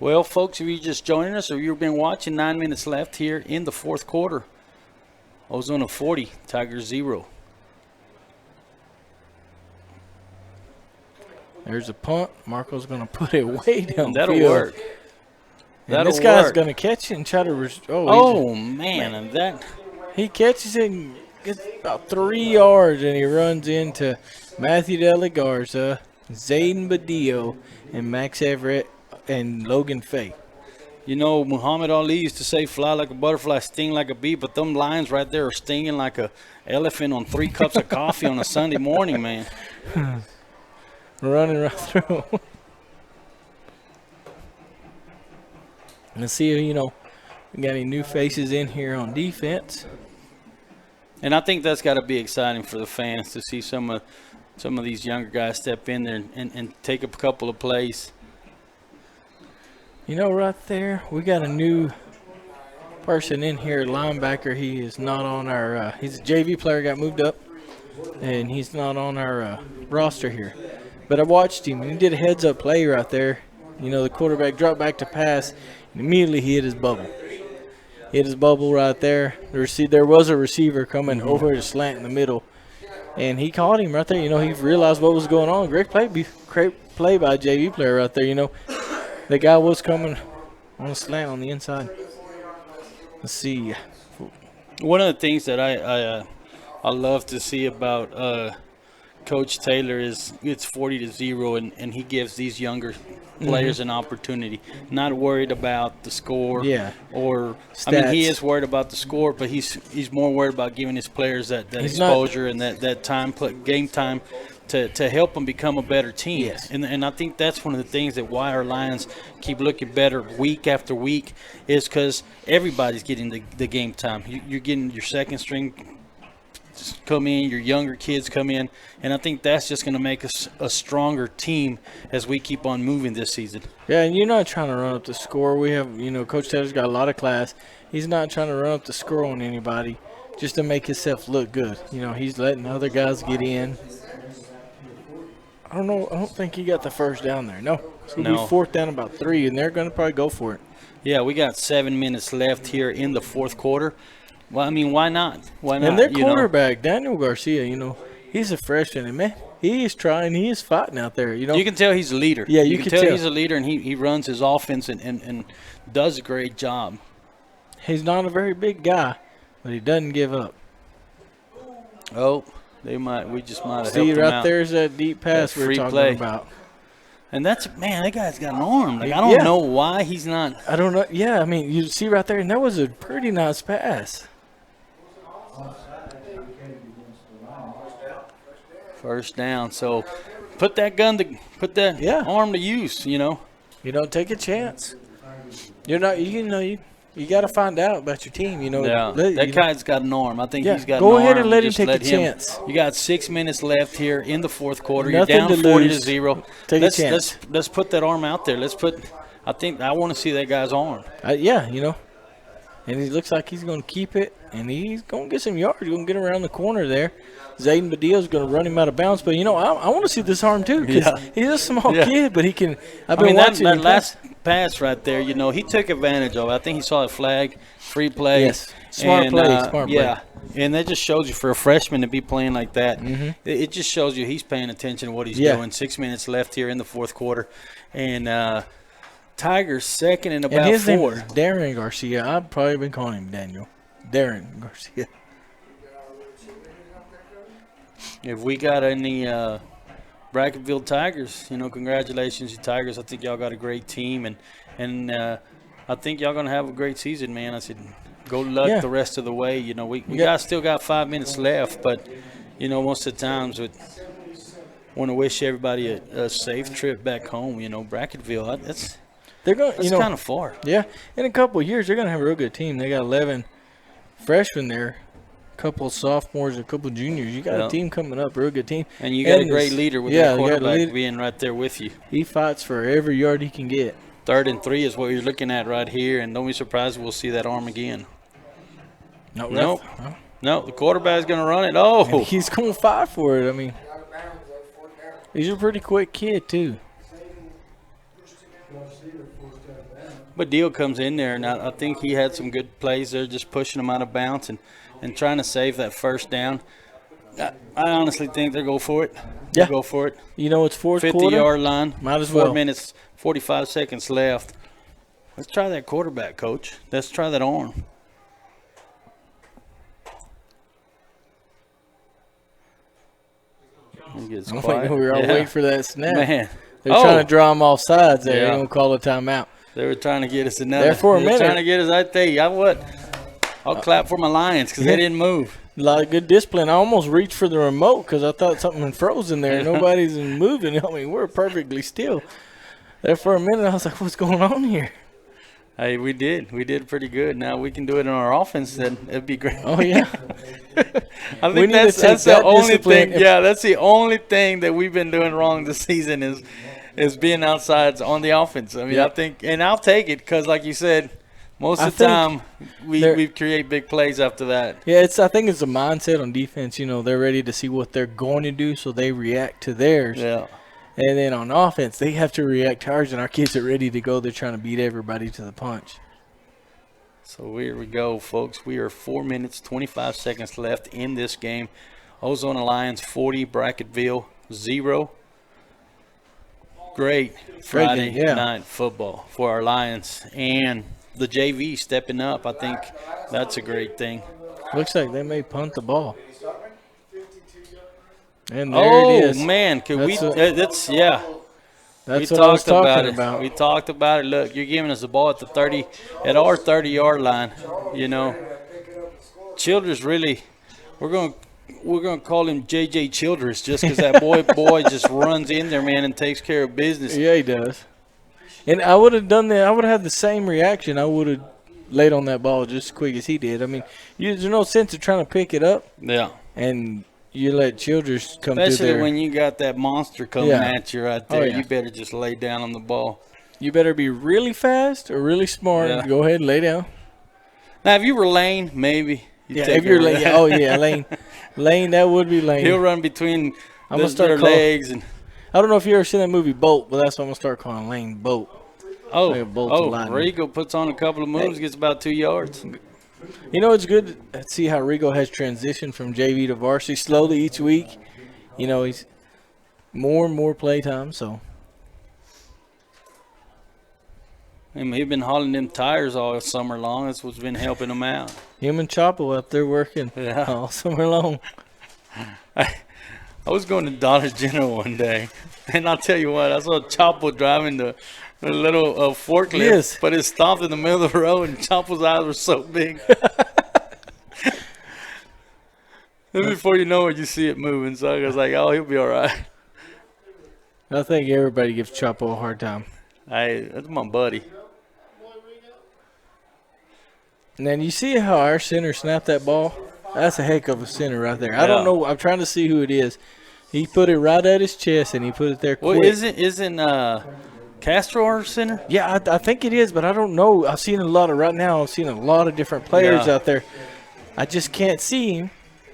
well, folks, if you're just joining us or you've been watching, 9 minutes left here in the fourth quarter. Ozona 40, Tigers 0. There's a punt. Marco's going to put it way down That'll field. work. And That'll this guy's work. going to catch it and try to Oh, man, and that he catches it and gets about 3 yards, and he runs into Matthew De La Garza, Zayden Badillo, and Max Everett, and Logan Fay. You know, Muhammad Ali used to say, fly like a butterfly, sting like a bee, but them lines right there are stinging like a elephant on 3 cups of coffee on a Sunday morning, man. Running right through. Let's see if, we got any new faces in here on defense. And I think that's got to be exciting for the fans to see some of these younger guys step in there and take a couple of plays. Right there, we got a new person in here, linebacker. He is not on our he's a JV player, got moved up, and he's not on our roster here. But I watched him, and he did a heads-up play right there. The quarterback dropped back to pass, and immediately he hit his bubble. Hit his bubble right there. There was a receiver coming over to slant in the middle, and he caught him right there. He realized what was going on. Great play by a JV player right there. The guy was coming on a slant on the inside. Let's see. One of the things that I love to see about Coach Taylor is it's 40-0, and he gives these younger players an opportunity. Not worried about the score. Yeah. Or Stats. he is worried about the score, but he's more worried about giving his players that exposure and that time, game time, to help them become a better team. Yes. And I think that's one of the things that why our Lions keep looking better week after week is because everybody's getting the game time. You're getting your second string just come in, your younger kids come in, and I think that's just going to make us a stronger team as we keep on moving this season. Yeah, and you're not trying to run up the score. We have, Coach Taylor's got a lot of class. He's not trying to run up the score on anybody just to make himself look good. He's letting other guys get in. I don't know. I don't think he got the first down there. No. It's going to be fourth down about 3, and they're going to probably go for it. Yeah, we got 7 minutes left here in the fourth quarter. Well, I mean, why not? Why not? And their quarterback, Daniel Garcia, he's a freshman, and, man, he is trying. He is fighting out there. You can tell he's a leader. Yeah, you can tell he's a leader, and he runs his offense and does a great job. He's not a very big guy, but he doesn't give up. Oh, we just might have helped See, him right out. There's that deep pass That we were free talking play. about. And that guy's got an arm. Like, I don't know why he's not. I don't know. Yeah, I mean, you see right there, and that was a pretty nice pass. First down. So put that arm to use, You don't take a chance. You're not. You got to find out about your team. Yeah, that guy's got an arm. I think he's got an Go arm. ahead and let him Just take a chance. You got 6 minutes left here in the fourth quarter. Nothing You're down to 40 lose. to 0. Take a chance. Let's put that arm out there. I want to see that guy's arm. And he looks like he's going to keep it, and he's going to get some yards. He's going to get around the corner there. Zayden Badil's going to run him out of bounds. But, I want to see this arm too, because he's a small kid, but he can. I've been watching that him last pass right there, he took advantage of it. I think he saw a flag, free play. Yes, smart play. Yeah, and that just shows you for a freshman to be playing like that. Mm-hmm. It just shows you he's paying attention to what he's doing. 6 minutes left here in the fourth quarter. And Tigers second and about and his 4. name is Darren Garcia. I've probably been calling him Daniel. Darren Garcia. If we got any Bracketville Tigers, congratulations, you Tigers. I think y'all got a great team, and I think y'all going to have a great season, man. I said, go luck the rest of the way. We still got 5 minutes left, but, most of the times want to wish everybody a safe trip back home. Bracketville, that's kind of far. Yeah, in a couple of years, they're going to have a real good team. They got 11 freshmen there, a couple of sophomores, a couple of juniors. You got a team coming up, a real good team. And you got a great leader with that quarterback being right there with you. He fights for every yard he can get. 3rd and 3 is what you're looking at right here, and don't be surprised we'll see that arm again. Nope. No, the quarterback's going to run it. Oh! And he's going to fight for it. I mean, he's a pretty quick kid, too. But Deal comes in there, and I think he had some good plays there, just pushing him out of bounds and trying to save that first down. I honestly think they'll go for it. Yeah. Go for it. It's fourth quarter. 50-yard line. Might as well. 4 minutes, 45 seconds left. Let's try that quarterback, Coach. Let's try that arm. He gets quiet. We were all waiting for that snap. Man. They're trying to draw him off sides there. They're going to call a timeout. They were trying to get us another. There for a minute. Trying to get us. I tell you, I'll clap for my Lions because they didn't move. A lot of good discipline. I almost reached for the remote because I thought something froze in there. Nobody's moving. I mean, we're perfectly still. There for a minute, I was like, what's going on here? Hey, we did. We did pretty good. Now we can do it in our offense, then it'd be great. Oh, yeah. I think that's the only thing. Yeah, that's the only thing that we've been doing wrong this season is being outside on the offense. I mean, I think, and I'll take it because, like you said, most of the time we create big plays after that. Yeah, I think it's a mindset on defense. They're ready to see what they're going to do, so they react to theirs. Yeah. And then on offense, they have to react to ours, and our kids are ready to go. They're trying to beat everybody to the punch. So here we go, folks. We are 4 minutes, 25 seconds left in this game. Ozona Lions 40, Bracketville 0. Great Friday night football for our Lions. And the JV stepping up. I think that's a great thing. Looks like they may punt the ball. And there it is. Oh, man. That's what I was talking about. We talked about it. Look, you're giving us the ball at our 30-yard line. Childress really, we're going to call him JJ Childress just because that boy just runs in there, man, and takes care of business. Yeah, he does. And I would have done that. I would have had the same reaction. I would have laid on that ball just as quick as he did. I mean, there's no sense of trying to pick it up. Yeah. and you let Childress come through Especially there. when you got that monster coming Yeah. at you right there. Oh, yeah. You better just lay down on the ball. You better be really fast or really smart. Yeah. Go ahead and lay down. Now, if you were Lane, maybe. Yeah, take if you're a- Lane. Oh, yeah, Lane. Lane, that would be Lane. He'll run between I'm gonna start their calling- legs. And I don't know if you ever seen that movie Bolt, but that's what I'm going to start calling Lane Bolt. Like a bolt of lightning. Rigo puts on a couple of moves, gets about 2 yards. You know, it's good to see how Rigo has transitioned from JV to varsity slowly each week. You know, he's more and more play time, so. I mean, he's been hauling them tires all summer long. That's what's been helping him out. Him and Chapo out there working Yeah. all summer long. I was going to Dollar General one day, and I'll tell you what, I saw Chapo driving the little forklift, Yes. but it stopped in the middle of the road, and Chapo's eyes were so big. Then before you know it, you see it moving. So I was like, oh, he'll be all right. I think everybody gives Chapo a hard time. Hey, that's my buddy. And then you see how our center snapped that ball? That's a heck of a center right there. I don't Yeah. know. I'm trying to see who it is. He put it right at his chest, and he put it there quick. Well, isn't Castro our center? Yeah, I think it is, but I don't know. I've seen a lot of different players Yeah. out there. I just can't see him,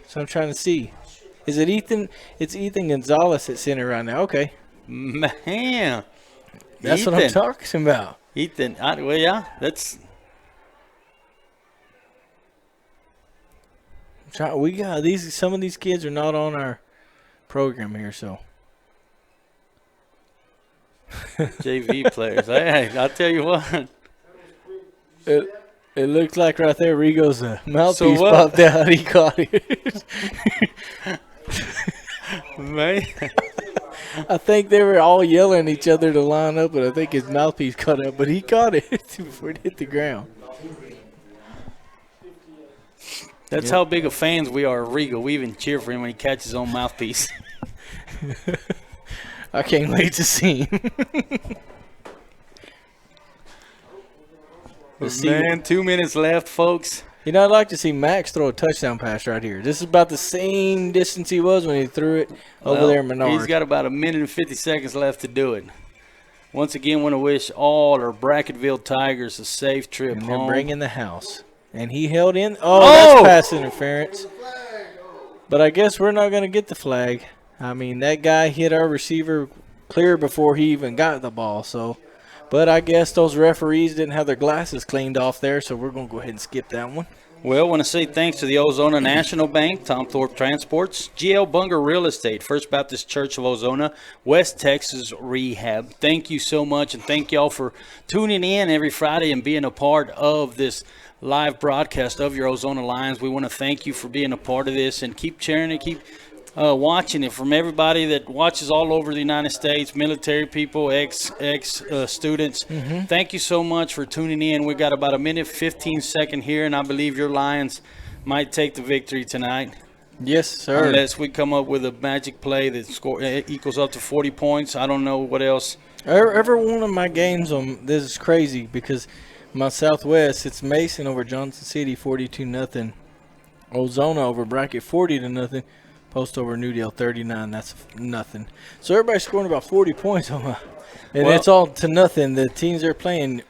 so I'm trying to see. Is it Ethan? It's Ethan Gonzalez at center right now. Okay, Man, that's what I'm Ethan. talking about. Ethan, well, yeah, that's We got these. Some of these kids are not on our program here, so JV players. Hey, I'll tell you what. it looks like right there Rigo's mouthpiece what? popped out. He caught it. Man, I think they were all yelling at each other to line up, but I think his mouthpiece caught up. But he caught it before it hit the ground. that's how big of fans we are of Rigo. We even cheer for him when he catches his own mouthpiece. I can't wait to see him. Let's see. Man, 2 minutes left, folks. You know, I'd like to see Max throw a touchdown pass right here. This is about the same distance he was when he threw it over Well, there in Menard. He's got about a minute and 50 seconds left to do it. Once again, want to wish all our Bracketville Tigers a safe trip and they're home. bringing the house. And he held in. Oh, Oh! that's pass interference. But I guess we're not going to get the flag. I mean, that guy hit our receiver clear before he even got the ball. So, but I guess those referees didn't have their glasses cleaned off there, so we're going to go ahead and skip that one. Well, I want to say thanks to the Ozona National Bank, Tom Thorpe Transports, GL Bunger Real Estate, First Baptist Church of Ozona, West Texas Rehab. Thank you so much, and thank y'all for tuning in every Friday and being a part of this live broadcast of your Ozona Lions. We want to thank you for being a part of this, and keep sharing it, keep watching it. From everybody that watches all over the United States, military people, students. Thank you so much for tuning in. We got about a minute 15 second here, and I believe your Lions might take the victory tonight. Yes, sir. Unless we come up with a magic play that equals up to 40 points. I don't know what else. Every one of my games this is crazy because my Southwest, it's Mason over Johnson City 42-0. Ozona over Brackett 40-0. Post over Newdale 39. That's nothing. So everybody's scoring about 40 points on my, and Well- it's all to nothing. The teams they're playing.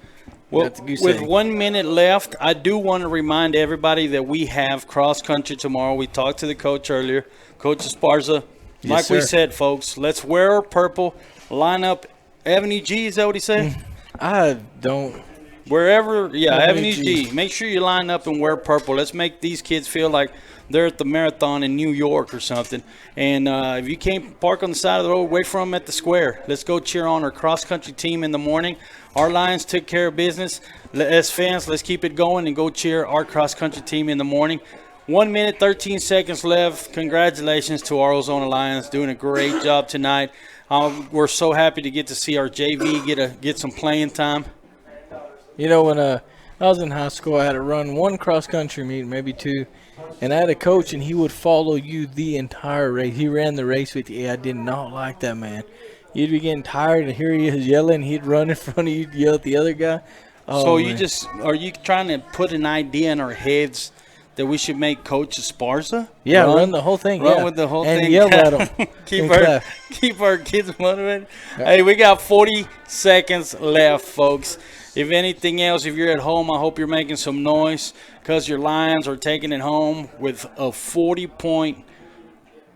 Well, got the goose with egg. 1 minute left, I do want to remind everybody that we have cross country tomorrow. We talked to the coach earlier, Coach Esparza. Yes, Like we sir. said, folks, let's wear our purple, line up Avenue G. Is that what he said? I don't. Wherever, Avenue Avenue G. Make sure you line up and wear purple. Let's make these kids feel like they're at the marathon in New York or something. And if you can't park on the side of the road, wait for them at the square. Let's go cheer on our cross-country team in the morning. Our Lions took care of business. As fans, let's keep it going and go cheer our cross-country team in the morning. 1 minute, 13 seconds left. Congratulations to our Ozona Lions doing a great job tonight. We're so happy to get to see our JV get some playing time. You know, when I was in high school, I had to run one cross-country meet, maybe two, and I had a coach, and he would follow you the entire race. He ran the race with you. I did not like that, man. You'd be getting tired, and here he is yelling. He'd run in front of you, yell at the other guy. Oh, So man. are you trying to put an idea in our heads that we should make Coach Esparza run the whole thing. Run with the whole and thing. Yell at them. keep our kids motivated. Hey, we got 40 seconds left, folks. If anything else, if you're at home, I hope you're making some noise because your Lions are taking it home with a 40-point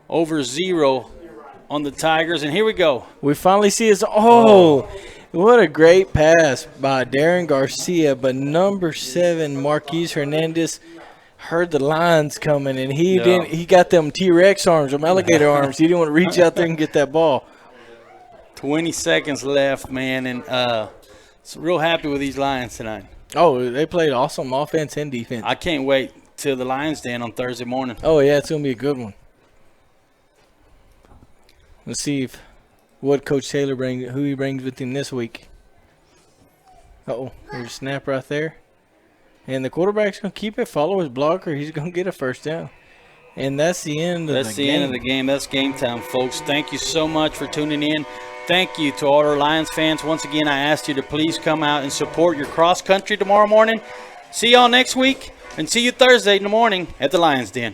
over 0 on the Tigers. And here we go. We finally see us. Oh, what a great pass by Darren Garcia. But number 7, Marquise Hernandez, heard the lines coming, and he didn't. He got them T-Rex arms, them alligator arms. He didn't want to reach out there and get that ball. 20 seconds left, man, and so real happy with these Lions tonight. Oh, they played awesome offense and defense. I can't wait till the Lions Den on Thursday morning. Oh yeah, it's gonna be a good one. Let's see what Coach Taylor who he brings with him this week. Oh, there's a snap right there. And the quarterback's going to keep it, follow his blocker. He's going to get a first down. And that's the end of the game. That's the end of the game. That's game time, folks. Thank you so much for tuning in. Thank you to all our Lions fans. Once again, I asked you to please come out and support your cross country tomorrow morning. See y'all next week, and see you Thursday in the morning at the Lions Den.